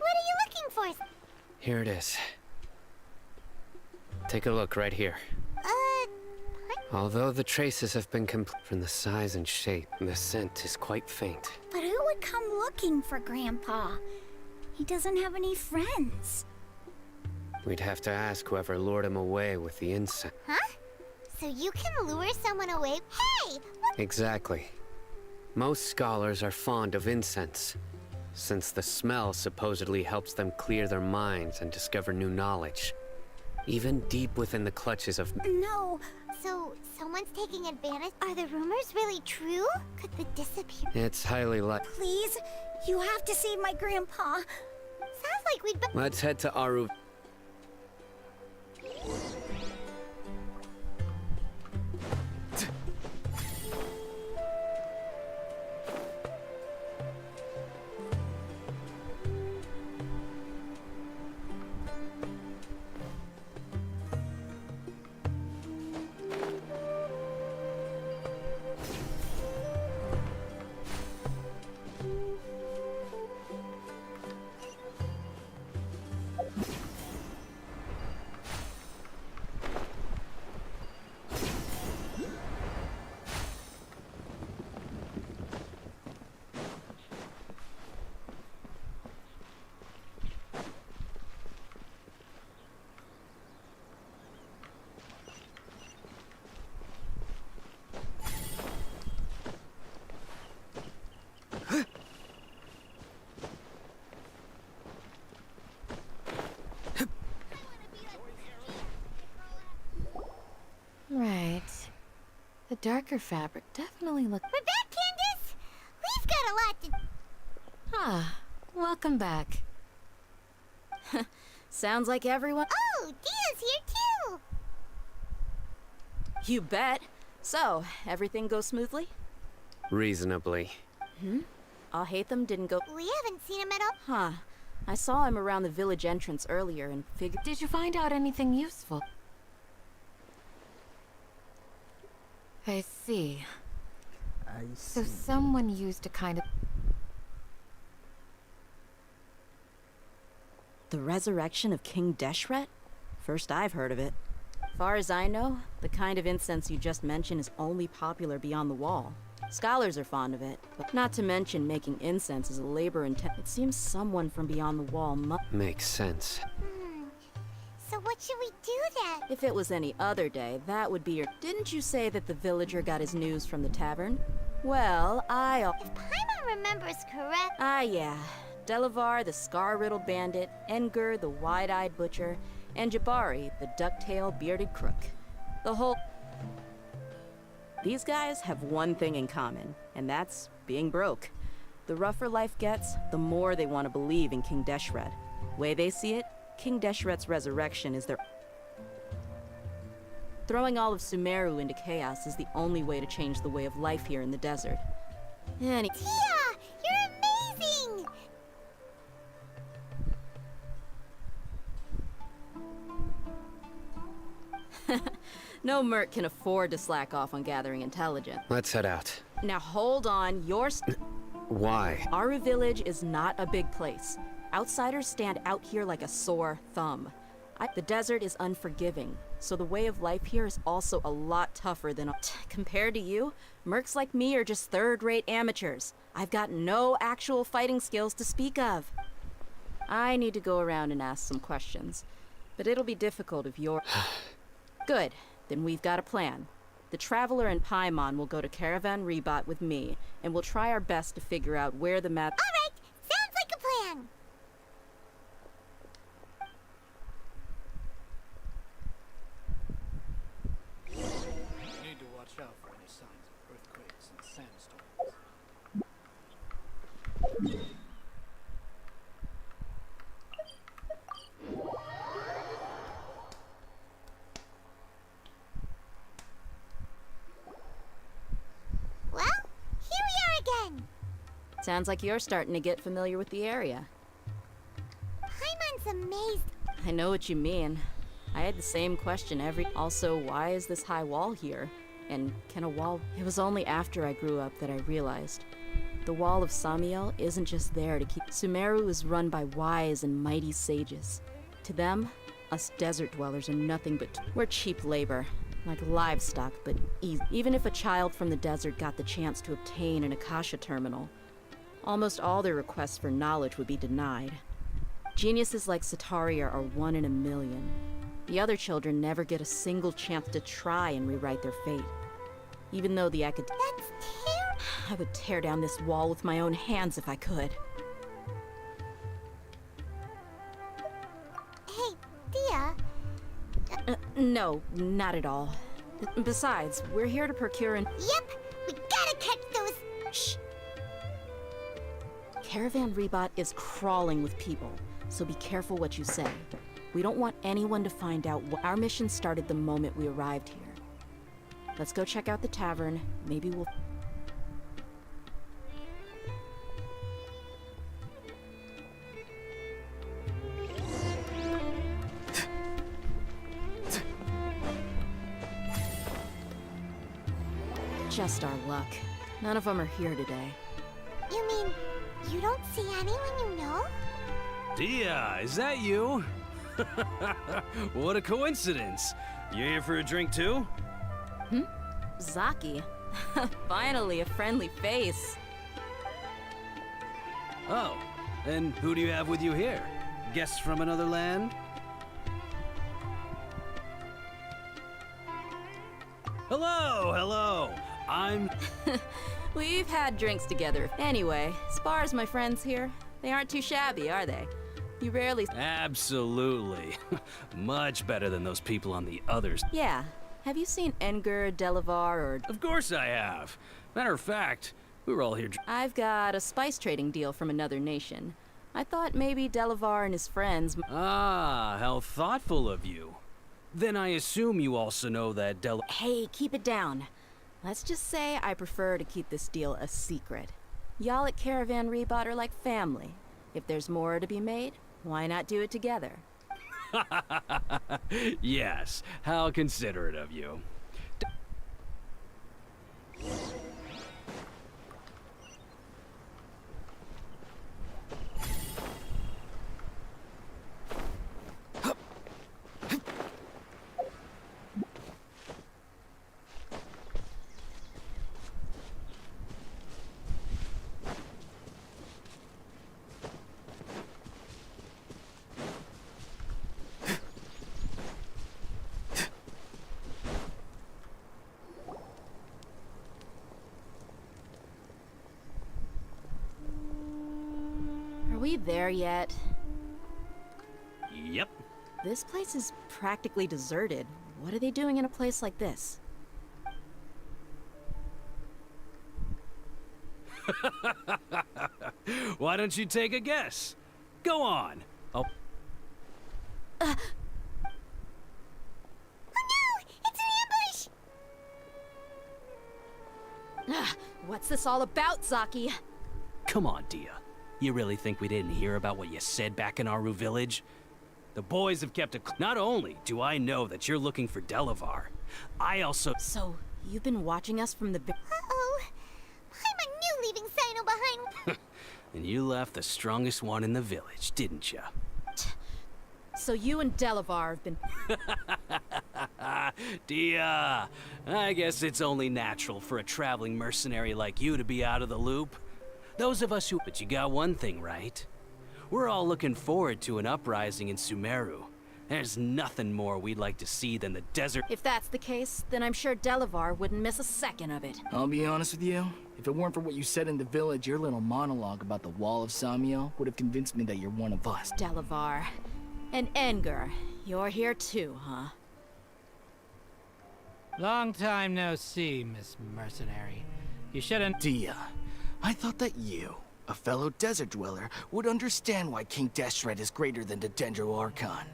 are you looking for? Here it is. Take a look right here. Although the traces have been complete from the size and shape, the scent is quite faint. But who would come looking for Grandpa? He doesn't have any friends. We'd have to ask whoever lured him away with the incense. Huh? So you can lure someone away? Hey! Exactly. Most scholars are fond of incense, since the smell supposedly helps them clear their minds and discover new knowledge. Even deep within the clutches of... No. So, someone's taking advantage? Are the rumors really true? Could the disappear... It's highly likely. Please, you have to save my grandpa. Sounds like we'd... Let's head to Aru. Right. The darker fabric definitely look... We're back, Candace! We've got a lot to... Ah, welcome back. Sounds like everyone... Oh, Dia's here too! You bet. So, everything goes smoothly? Reasonably. Alhaitham didn't go... We haven't seen him at all. Huh. I saw him around the village entrance earlier and figured... Did you find out anything useful? I see. So someone used a kind of... The resurrection of King Deshret? First I've heard of it. Far as I know, the kind of incense you just mentioned is only popular beyond the wall. Scholars are fond of it, but not to mention making incense is a labor-intensive... It seems someone from beyond the wall Makes sense. So what should we do then? If it was any other day, that would be your... Didn't you say that the villager got his news from the tavern? Well, If Paimon remembers correct... Ah, yeah. Delavar, the scar-riddled bandit, Engur, the wide-eyed butcher, and Jabari, the duck-tailed bearded crook. The whole... These guys have one thing in common, and that's being broke. The rougher life gets, the more they want to believe in King Deshret. Way they see it, King Deshret's resurrection is their... Throwing all of Sumeru into chaos is the only way to change the way of life here in the desert. Tia! You're No merc can afford to slack off on gathering intelligence. Let's head out. Now hold on, Why? Aru Village is not a big place. Outsiders stand out here like a sore thumb. The desert is unforgiving, so the way of life here is also a lot tougher than... Compared to you, mercs like me are just third-rate amateurs. I've got no actual fighting skills to speak of. I need to go around and ask some questions, but it'll be difficult if you're... Good, then we've got a plan. The Traveler and Paimon will go to Caravan Rebot with me, and we'll try our best to figure out where the map... All right, sounds like a plan. You need to watch out for any signs of earthquakes and sandstorms. Well, here we are again. Sounds like you're starting to get familiar with the area. Paimon's amazed. I know what you mean. I had the same question Also, why is this high wall here? And can a wall... It was only after I grew up that I realized. The Wall of Samiel isn't just there to keep... Sumeru is run by wise and mighty sages. To them, us desert dwellers are nothing but... We're cheap labor. Like livestock, but easy. Even if a child from the desert got the chance to obtain an Akasha terminal, almost all their requests for knowledge would be denied. Geniuses like Sataria are 1 in a million. The other children never get a single chance to try and rewrite their fate. Even though the acad... That's terrible. I would tear down this wall with my own hands if I could. Hey, Dia. No, not at all. Besides, we're here to procure an... Yep, we gotta catch those... Shh! Caravan Rebot is crawling with people, so be careful what you say. We don't want anyone to find out what... Our mission started the moment we arrived here. Let's go check out the tavern. Maybe we'll... Just our luck. None of them are here today. You mean, you don't see anyone you know? Dia, is that you? What a coincidence. You here for a drink too? Zaki. Finally, a friendly face. Oh, and who do you have with you here? Guests from another land? Hello, hello. We've had drinks together. Anyway, Spar's my friends here. They aren't too shabby, are they? You rarely... Absolutely. Much better than those people on the others. Yeah. Have you seen Enger, Delavar, or... Of course I have. Matter of fact, we were all here... I've got a spice trading deal from another nation. I thought maybe Delavar and his friends... Ah, how thoughtful of you. Then I assume you also know that Hey, keep it down. Let's just say I prefer to keep this deal a secret. Y'all at Caravan Rebot are like family. If there's more to be made, why not do it together? Yes, how considerate of you. Are we there yet? Yep. This place is practically deserted. What are they doing in a place like this? Why don't you take a guess? Go on. Oh. Oh no! It's an ambush! What's this all about, Zaki? Come on, Dia. You really think we didn't hear about what you said back in Aru Village? The boys have kept a... Not only do I know that you're looking for Delavar, I also... So, you've been watching us from the... Uh-oh. I'm a new leaving Sino behind. And you left the strongest one in the village, didn't ya? So you and Delavar have been... Dia, I guess it's only natural for a traveling mercenary like you to be out of the loop. Those of us who... But you got one thing right. We're all looking forward to an uprising in Sumeru. There's nothing more we'd like to see than the desert... If that's the case, then I'm sure Delavar wouldn't miss a second of it. I'll be honest with you. If it weren't for what you said in the village, your little monologue about the Wall of Samiel would have convinced me that you're one of us. Delavar. And Enger, you're here too, huh? Long time no see, Miss Mercenary. You shouldn't... Dia, I thought that you, a fellow desert dweller, would understand why King Deshret is greater than the Dendro Archon.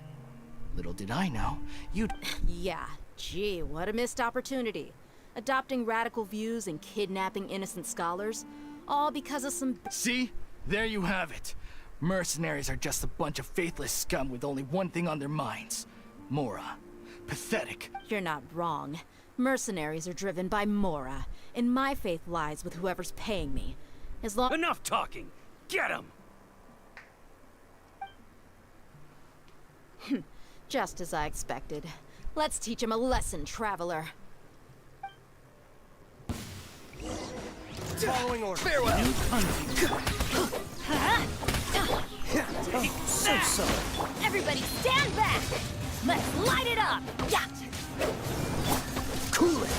Little did I know, you'd... Yeah, gee, what a missed opportunity. Adopting radical views and kidnapping innocent scholars, all because of some... See? There you have it. Mercenaries are just a bunch of faithless scum with only one thing on their minds. Mora. Pathetic. You're not wrong. Mercenaries are driven by Mora, and my faith lies with whoever's paying me. As long... Enough talking! Get him! Just as I expected. Let's teach him a lesson, traveler. Following order. Farewell. New country. So. Everybody stand back! Let's light it up! Yeah! Cool it!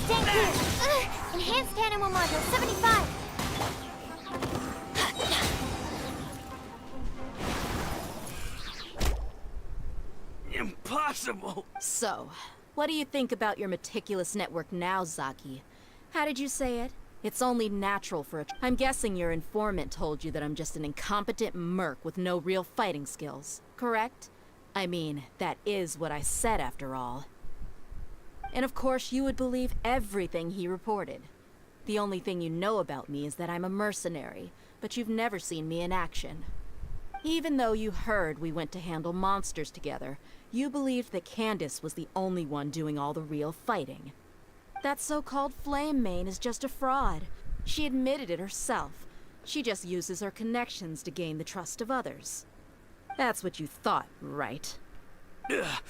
Stand clear. Enhanced animal module 75. Impossible! So, what do you think about your meticulous network now, Zaki? How did you say it? It's only natural for a... I'm guessing your informant told you that I'm just an incompetent merc with no real fighting skills, correct? I mean, that is what I said after all. And of course you would believe everything he reported. The only thing you know about me is that I'm a mercenary, but you've never seen me in action. Even though you heard we went to handle monsters together, you believed that Candace was the only one doing all the real fighting. That so-called Flame Mane is just a fraud. She admitted it herself. She just uses her connections to gain the trust of others. That's what you thought, right? Ugh.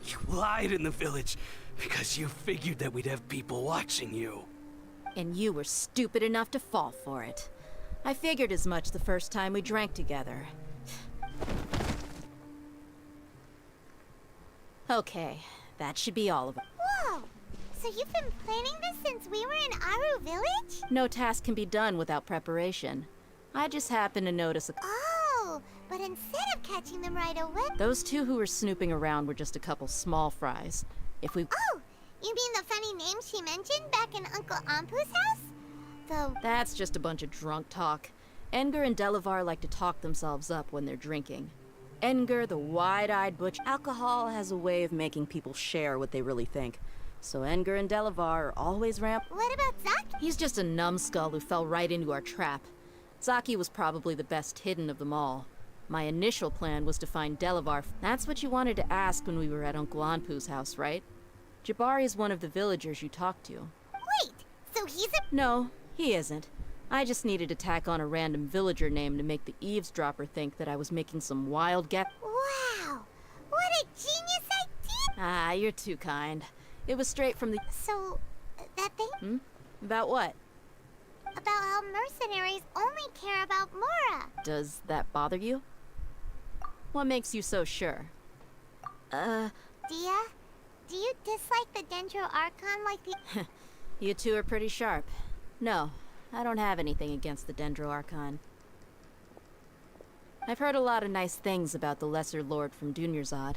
You lied in the village because you figured that we'd have people watching you. And you were stupid enough to fall for it. I figured as much the first time we drank together. Okay, that should be all of it. Whoa! So you've been planning this since we were in Aru Village? No task can be done without preparation. I just happened to notice a... Oh, but instead of catching them right away... Those two who were snooping around were just a couple small fries. If we... Oh! You mean the funny name she mentioned back in Uncle Ampu's house? That's just a bunch of drunk talk. Enger and Delavar like to talk themselves up when they're drinking. Enger, the wide-eyed butch... Alcohol has a way of making people share what they really think. So Enger and Delavar are always What about Zaki? He's just a numbskull who fell right into our trap. Zaki was probably the best hidden of them all. My initial plan was to find Delavar. That's what you wanted to ask when we were at Uncle Anpu's house, right? Jabari is one of the villagers you talked to. Wait, so he's a... No, he isn't. I just needed to tack on a random villager name to make the eavesdropper think that I was making some wild guess. Wow! What a genius idea! Ah, you're too kind. It was straight from the... So, that thing? About what? About how mercenaries only care about Mora. Does that bother you? What makes you so sure? Dia, do you dislike the Dendro Archon like the... You two are pretty sharp. No, I don't have anything against the Dendro Archon. I've heard a lot of nice things about the Lesser Lord from Dunyarzad.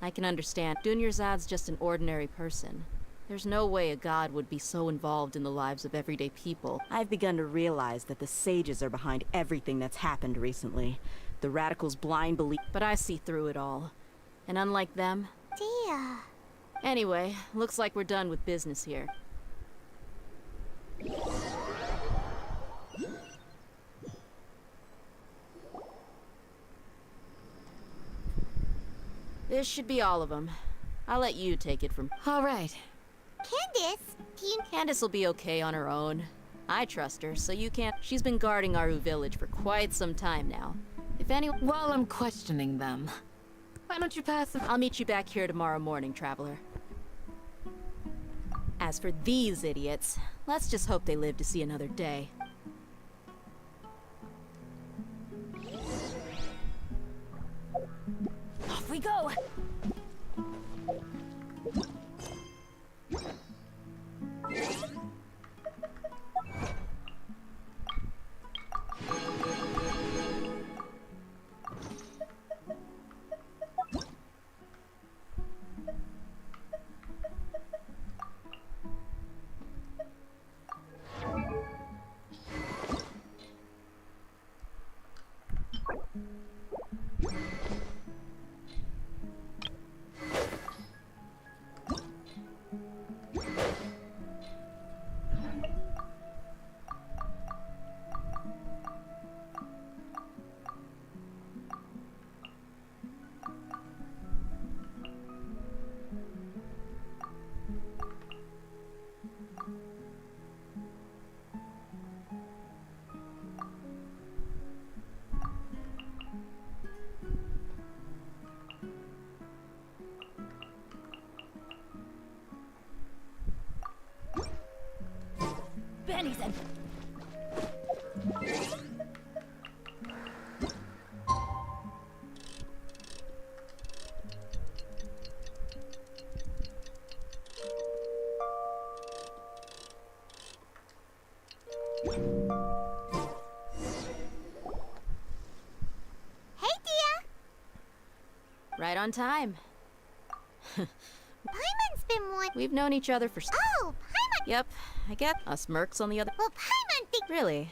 I can understand. Dunyarzad's just an ordinary person. There's no way a god would be so involved in the lives of everyday people. I've begun to realize that the sages are behind everything that's happened recently. The radicals' blind belief. But I see through it all. And unlike them... Dia... Anyway, looks like we're done with business here. This should be all of them. I'll let you take it from... All right. Candace, do you... Candace will be okay on her own. I trust her, so you can't... She's been guarding Aru village for quite some time now. If anyone... While I'm questioning them, why don't you pass them? I'll meet you back here tomorrow morning, Traveler. As for these idiots, let's just hope they live to see another day. Off we go! Benny's in. Hey, Dia! Right on time. Paimon's been one... We've known each other for... Oh, Paimon! Yep, I get us mercs on the other... Well, Paimon think... Really?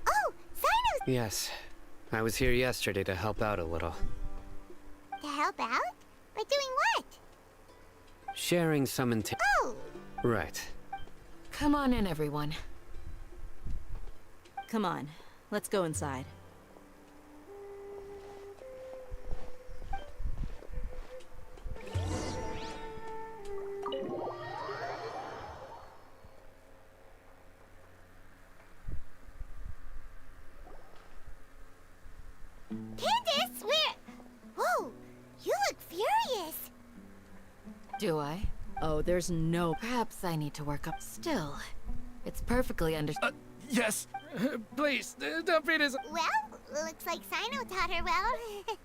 Oh, Zino's... Yes. I was here yesterday to help out a little. To help out? By doing what? Sharing some Oh! Right. Come on in, everyone. Come on, let's go inside. Candace, where... Whoa, you look furious. Do I? Oh, there's no... Perhaps I need to work up. Still, it's perfectly Yes. Please, don't beat us. Well, looks like Sino taught her well.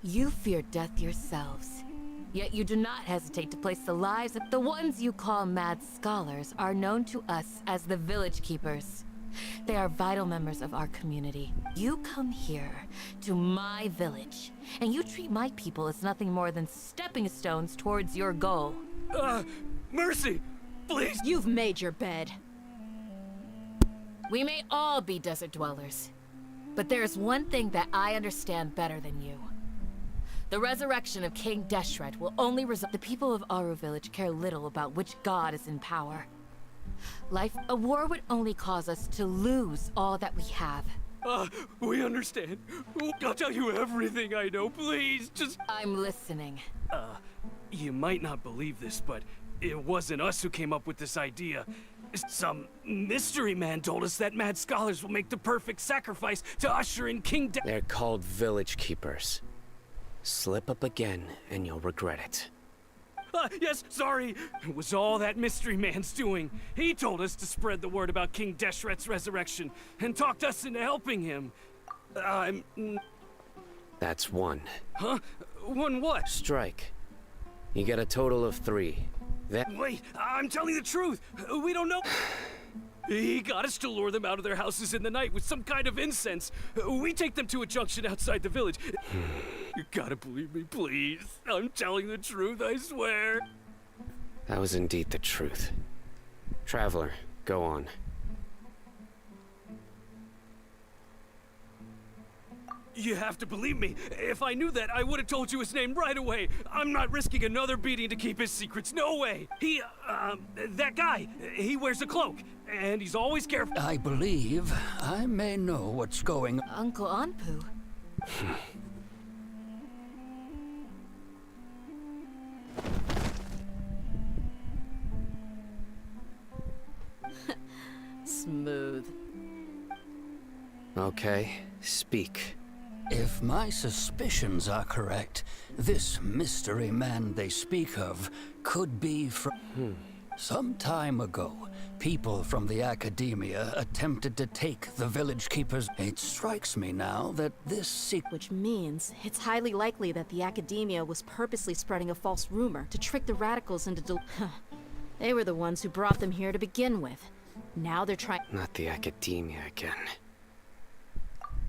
You fear death yourselves, yet you do not hesitate to place the lives of the ones you call mad scholars are known to us as the Village Keepers. They are vital members of our community. You come here to my village, and you treat my people as nothing more than stepping stones towards your goal. Mercy! Please! You've made your bed. We may all be desert dwellers, but there's one thing that I understand better than you. The resurrection of King Deshret will only result. The people of Aru village care little about which god is in power. A war would only cause us to lose all that we have. We understand. I'll tell you everything I know, please, just... I'm listening. You might not believe this, but it wasn't us who came up with this idea. Some mystery man told us that mad scholars will make the perfect sacrifice to usher in King They're called village keepers. Slip up again, and you'll regret it. Yes, sorry. It was all that mystery man's doing. He told us to spread the word about King Deshret's resurrection and talked us into helping him. That's one. Huh? One what? Strike. You get a total of 3. Wait, I'm telling the truth. We don't know. He got us to lure them out of their houses in the night with some kind of incense. We take them to a junction outside the village. You gotta believe me, please. I'm telling the truth, I swear. That was indeed the truth. Traveler, go on. You have to believe me. If I knew that, I would have told you his name right away. I'm not risking another beating to keep his secrets. No way. That guy, he wears a cloak, and he's always careful. I believe I may know what's going on. Uncle Anpu. Smooth. Okay, speak. If my suspicions are correct, this mystery man they speak of could be from... Some time ago, people from the academia attempted to take the village keepers. It strikes me now that this Which means it's highly likely that the academia was purposely spreading a false rumor to trick the radicals into They were the ones who brought them here to begin with. Now they're trying... Not the academia again.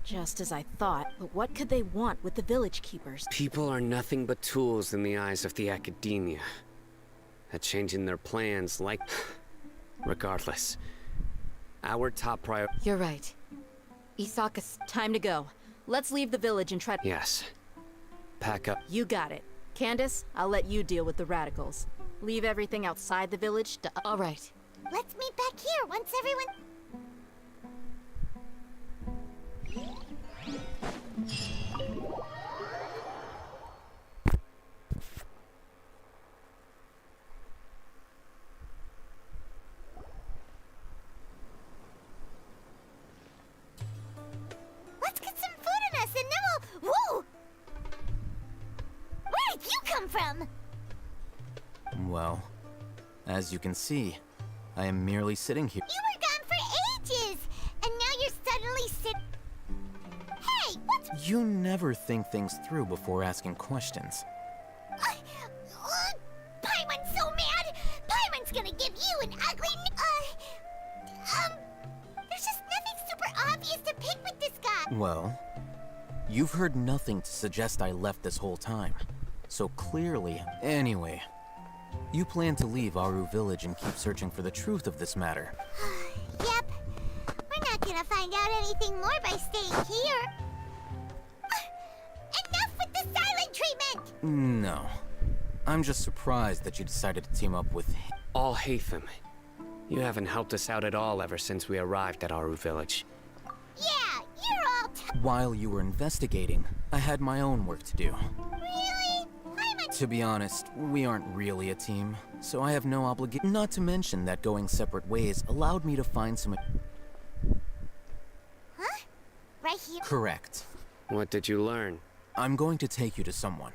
Just as I thought, but what could they want with the village keepers? People are nothing but tools in the eyes of the academia. At changing their plans like... Regardless, our top priority... You're right. Isak is... Time to go. Let's leave the village and try... Yes. Pack up. You got it. Candace, I'll let you deal with the radicals. Leave everything outside the village to... All right. Let's meet back here once everyone... Let's get some food in us and then we'll... Whoa! Where did you come from? Well, as you can see, I am merely sitting here. You were gone for ages! And now you're suddenly Hey, what's... You never think things through before asking questions. Paimon's so mad! Paimon's gonna give you an ugly... There's just nothing super obvious to pick with this guy. Well, you've heard nothing to suggest I left this whole time. So clearly... Anyway, you plan to leave Aru Village and keep searching for the truth of this matter. Yep. We're not gonna find out anything more by staying here. Enough with the silent treatment! No. I'm just surprised that you decided to team up with... All Hatham. You haven't helped us out at all ever since we arrived at Aru Village. Yeah, you're all... While you were investigating, I had my own work to do. Really? To be honest, we aren't really a team, so I have no obligation. Not to mention that going separate ways allowed me to find some... Huh? Right here? Correct. What did you learn? I'm going to take you to someone.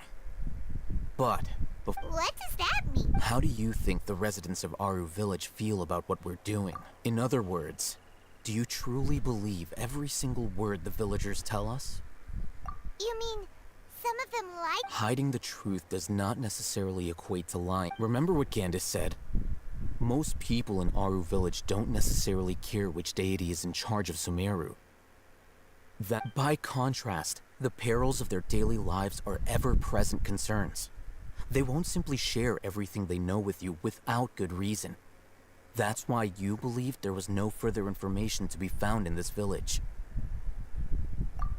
But... What does that mean? How do you think the residents of Aru Village feel about what we're doing? In other words, do you truly believe every single word the villagers tell us? You mean... some of them like... Hiding the truth does not necessarily equate to lying. Remember what Candace said? Most people in Aru Village don't necessarily care which deity is in charge of Sumeru. That, by contrast, the perils of their daily lives are ever-present concerns. They won't simply share everything they know with you without good reason. That's why you believed there was no further information to be found in this village.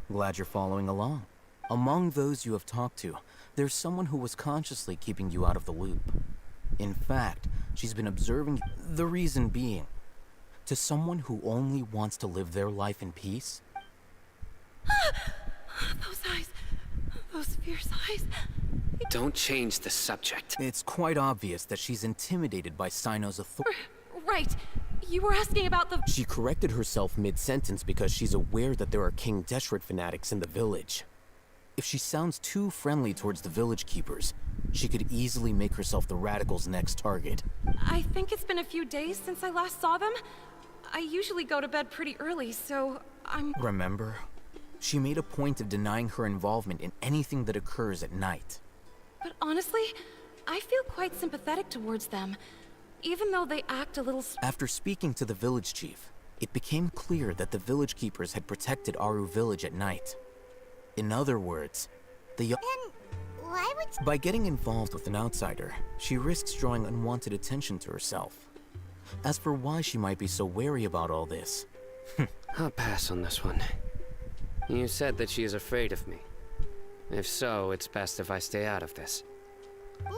Glad you're following along. Among those you have talked to, there's someone who was consciously keeping you out of the loop. In fact, she's been observing you. The reason being, to someone who only wants to live their life in peace. Those eyes. Those fierce eyes. Don't change the subject. It's quite obvious that she's intimidated by Sino's authority. Right. You were asking about the... She corrected herself mid-sentence because she's aware that there are King Deshret fanatics in the village. If she sounds too friendly towards the village keepers, she could easily make herself the radicals' next target. I think it's been a few days since I last saw them. I usually go to bed pretty early, so I'm... Remember? She made a point of denying her involvement in anything that occurs at night. But honestly, I feel quite sympathetic towards them, even though they act a little... After speaking to the village chief, it became clear that the village keepers had protected Aru Village at night. In other words, the... Then why would... By getting involved with an outsider, she risks drawing unwanted attention to herself. As for why she might be so wary about all this... I'll pass on this one. You said that she is afraid of me. If so, it's best if I stay out of this. We're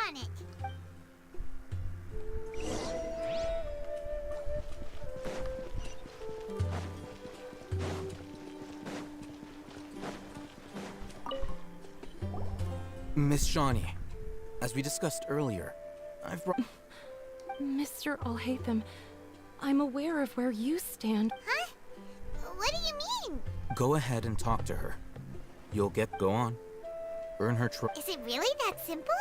on it! Miss Shawnee, as we discussed earlier, I've brought... Mr. Alhaitham, I'm aware of where you stand. Huh? What do you mean? Go ahead and talk to her. Go on. Earn her trust. Is it really that simple?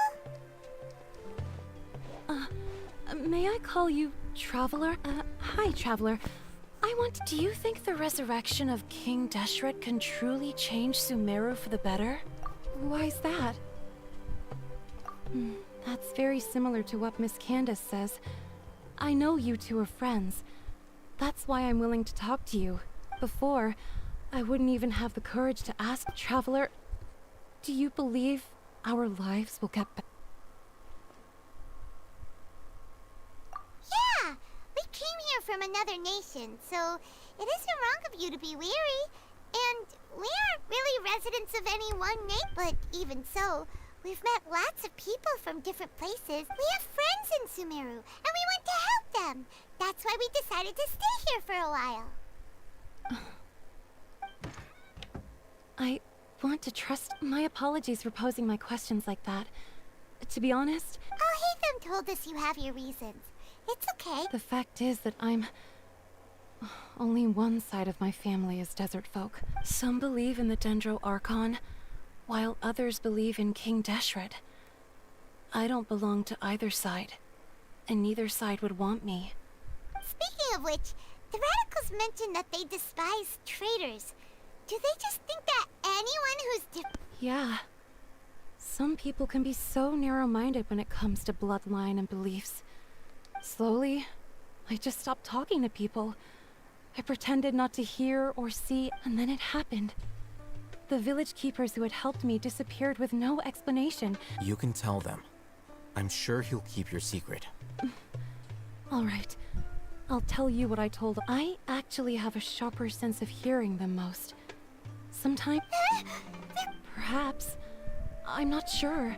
May I call you Traveler? Hi, Traveler. Do you think the resurrection of King Deshret can truly change Sumeru for the better? Why's that? That's very similar to what Miss Candace says. I know you two are friends. That's why I'm willing to talk to you. Before, I wouldn't even have the courage to ask. Traveler, do you believe our lives will get better? Yeah! We came here from another nation, so it isn't wrong of you to be weary. And we aren't really residents of any one nation, but even so, we've met lots of people from different places. We have friends in Sumeru, and we want to help them. That's why we decided to stay here for a while. I want to trust. My apologies for posing my questions like that. To be honest, Al-Haytham told us you have your reasons. It's okay. the fact is that only one side of my family is desert folk. Some believe in the Dendro Archon, while others believe in King Deshret. I don't belong to either side, and neither side would want me. Speaking of which, the radicals mentioned that they despise traitors. Do they just think that anyone who's Yeah. Some people can be so narrow-minded when it comes to bloodline and beliefs. Slowly, I just stopped talking to people. I pretended not to hear or see, and then it happened. The village keepers who had helped me disappeared with no explanation. You can tell them. I'm sure he'll keep your secret. All right. I'll tell you what I told. I actually have a sharper sense of hearing than most. Sometimes... Perhaps. I'm not sure.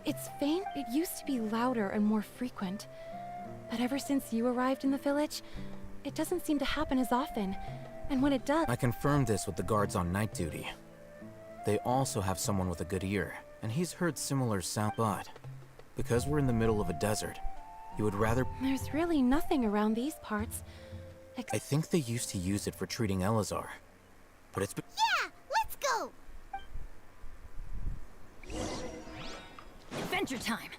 It's faint. It used to be louder and more frequent. But ever since you arrived in the village, it doesn't seem to happen as often. And when it does... I confirmed this with the guards on night duty. They also have someone with a good ear, and he's heard similar sound. But because we're in the middle of a desert, he would rather... There's really nothing around these parts. I think they used to use it for treating Elazar. But it's... Yeah! Let's go! Adventure time!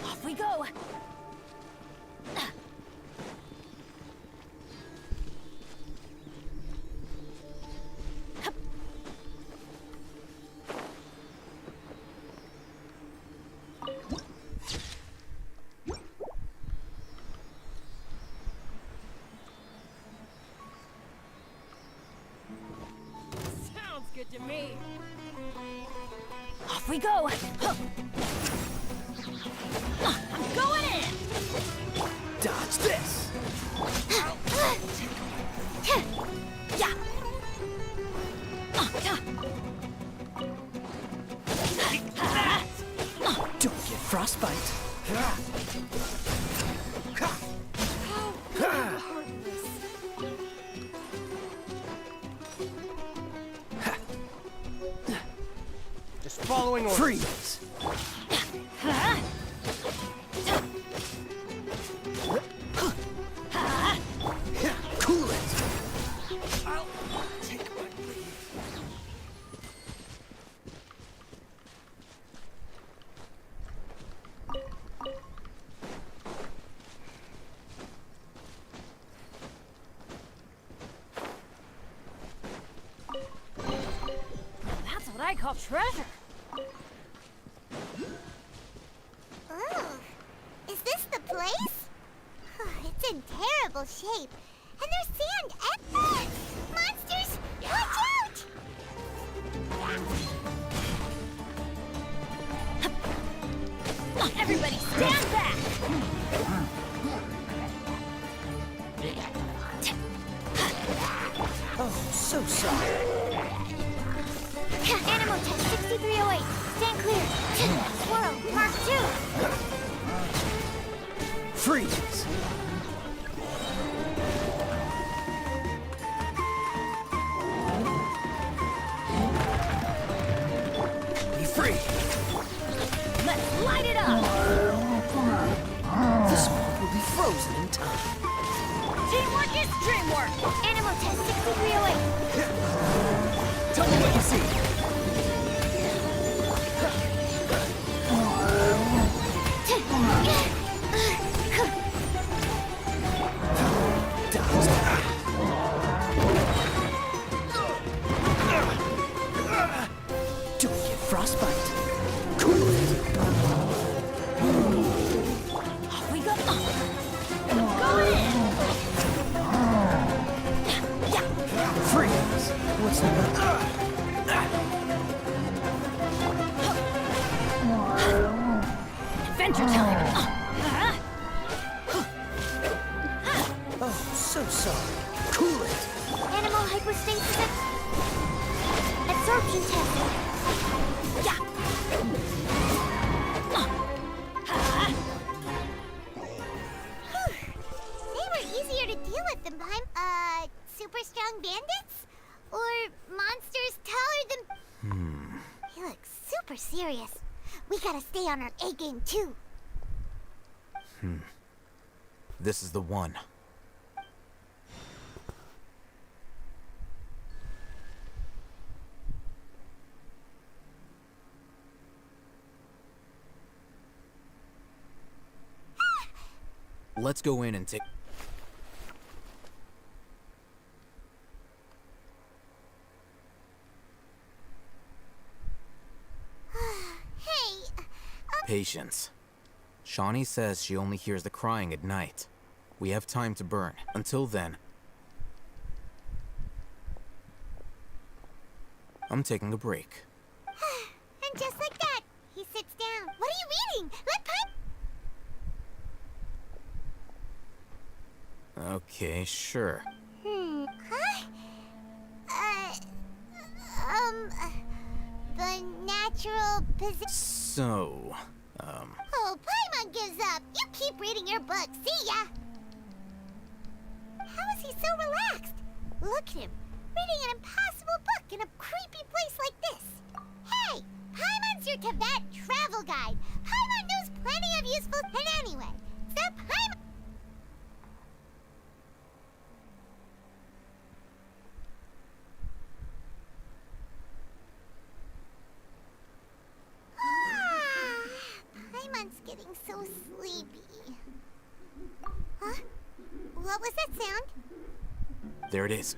Off we go! Sounds good to me. Off we go. I'm going in. Dodge this. Yeah. Don't get frostbite. Just following orders. Freeze. Cool it. I'll take my leave. That's what I call treasure. Ooh. Is this the place? It's in terrible shape. And there's sand everywhere! Monsters! Watch out! Everybody stand back! Oh, so sorry. Animal test 6308. Stand clear. Swirl. Mark 2. Freeze! Be free! Let's light it up! This one will be frozen in time. Teamwork is dreamwork! Animal test 6308. Tell me what you see. Don't get frostbite. Cool it. Off we go. Going in! Freeze! What's that? Adventure time! Oh, so sorry. Cool it. Animal hypostasis. Absorption test. Yeah! They were easier to deal with than super strong bandits? Or monsters taller than... He looks super serious. We gotta stay on our A game too. This is the one. Let's go in and take... Patience. Shawnee says she only hears the crying at night. We have time to burn. Until then, I'm taking a break. And just like that, he sits down. What are you reading? Let Pun... Okay, sure. Huh? The natural position... So, Oh, Paimon gives up. You keep reading your book. See ya! How is he so relaxed? Look at him, reading an impossible book in a creepy place like this. Hey! Paimon's your Tibet travel guide. Paimon knows plenty of useful... And anyway, so Paimon... Paimon's getting so sleepy. Huh? What was that sound? there it is.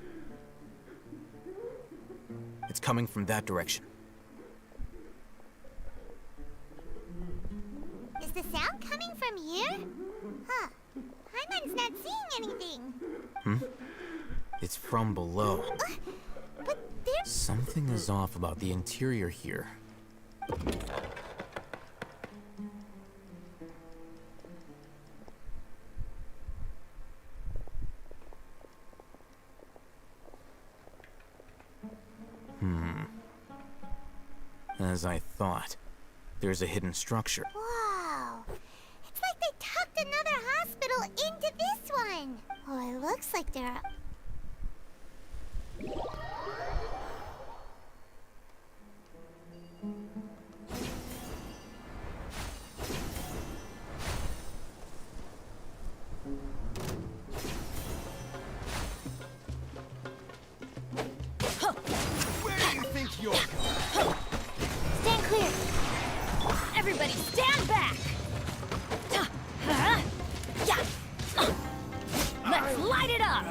It's coming from that direction. Is the sound coming from here? Huh. Paimon's not seeing anything. It's from below. But there's... Something is off about the interior here. As I thought, there's a hidden structure. Wow. It's like they tucked another hospital into this one. Oh, it looks like there are... Where do you think you're going? Stand clear. Everybody stand back! Let's light it up!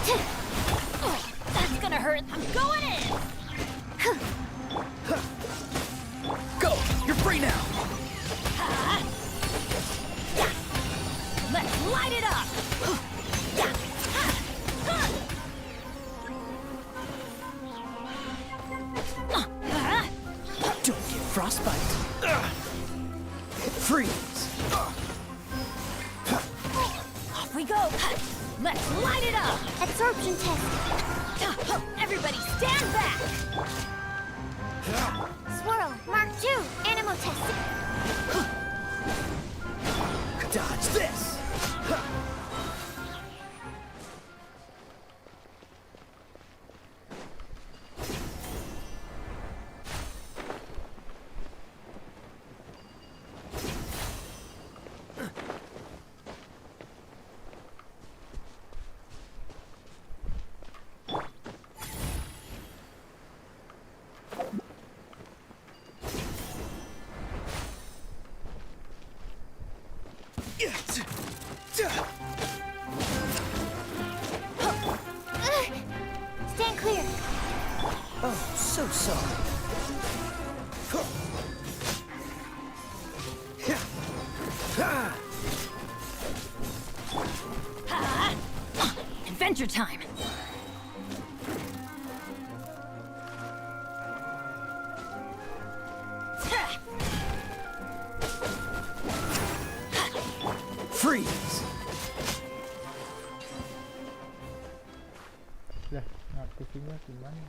That's gonna hurt. I'm going in. Go! You're free now! Let's light it up. Don't get frostbite. Freeze! Off we go. Let's light it up. Absorption test. Everybody stand back. Swirl. Mark 2. Animal test. Dodge this! Stand clear. Oh, so sorry. Adventure time. Freeze! Lah, ngaktifnya gimana?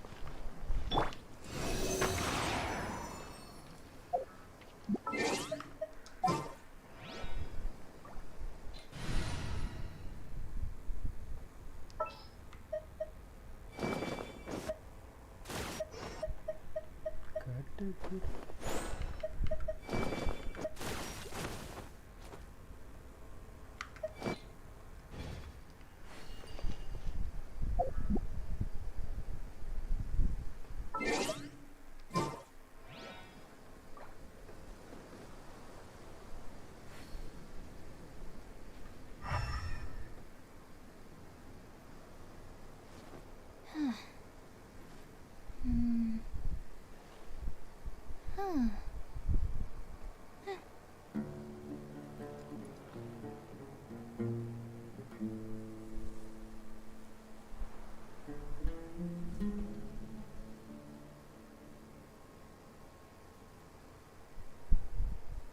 Gak ada tuh.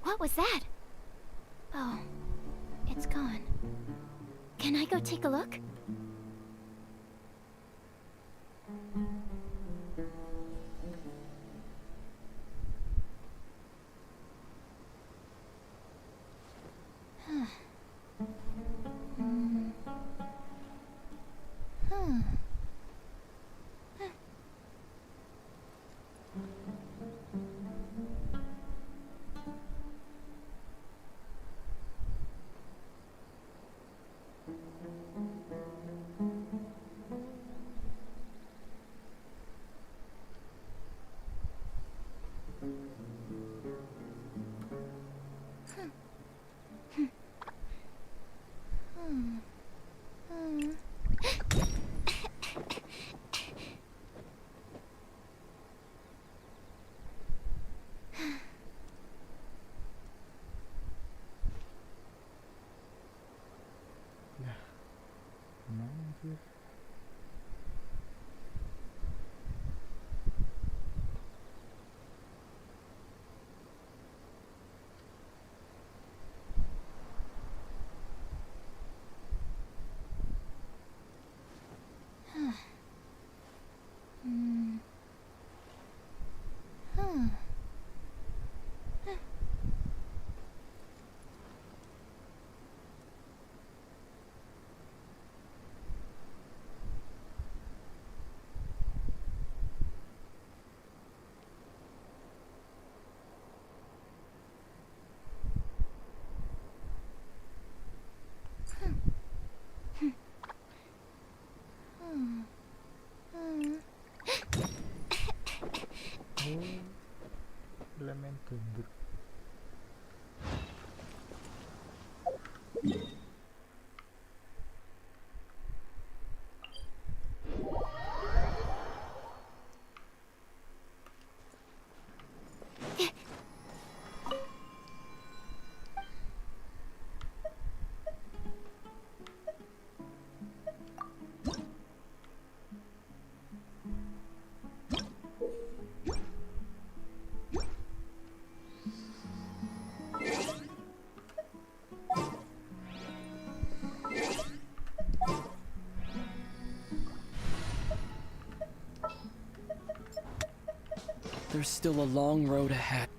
What was that? Oh, it's gone. Can I go take a look? Elemen gembur. There's still a long road ahead.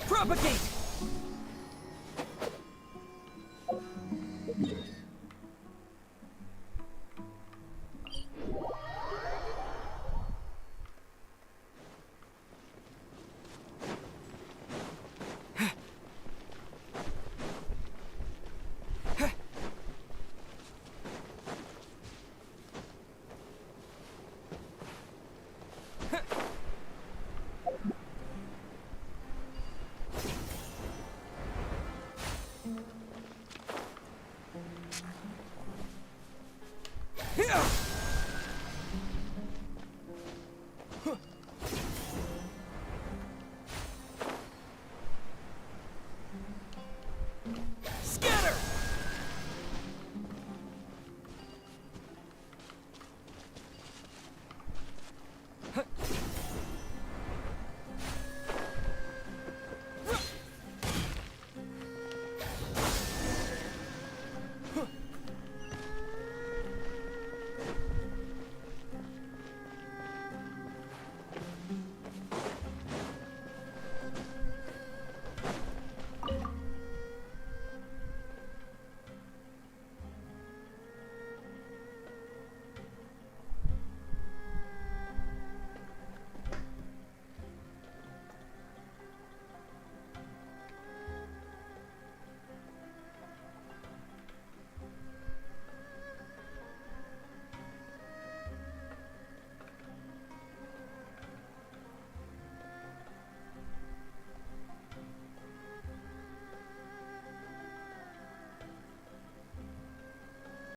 Propagate!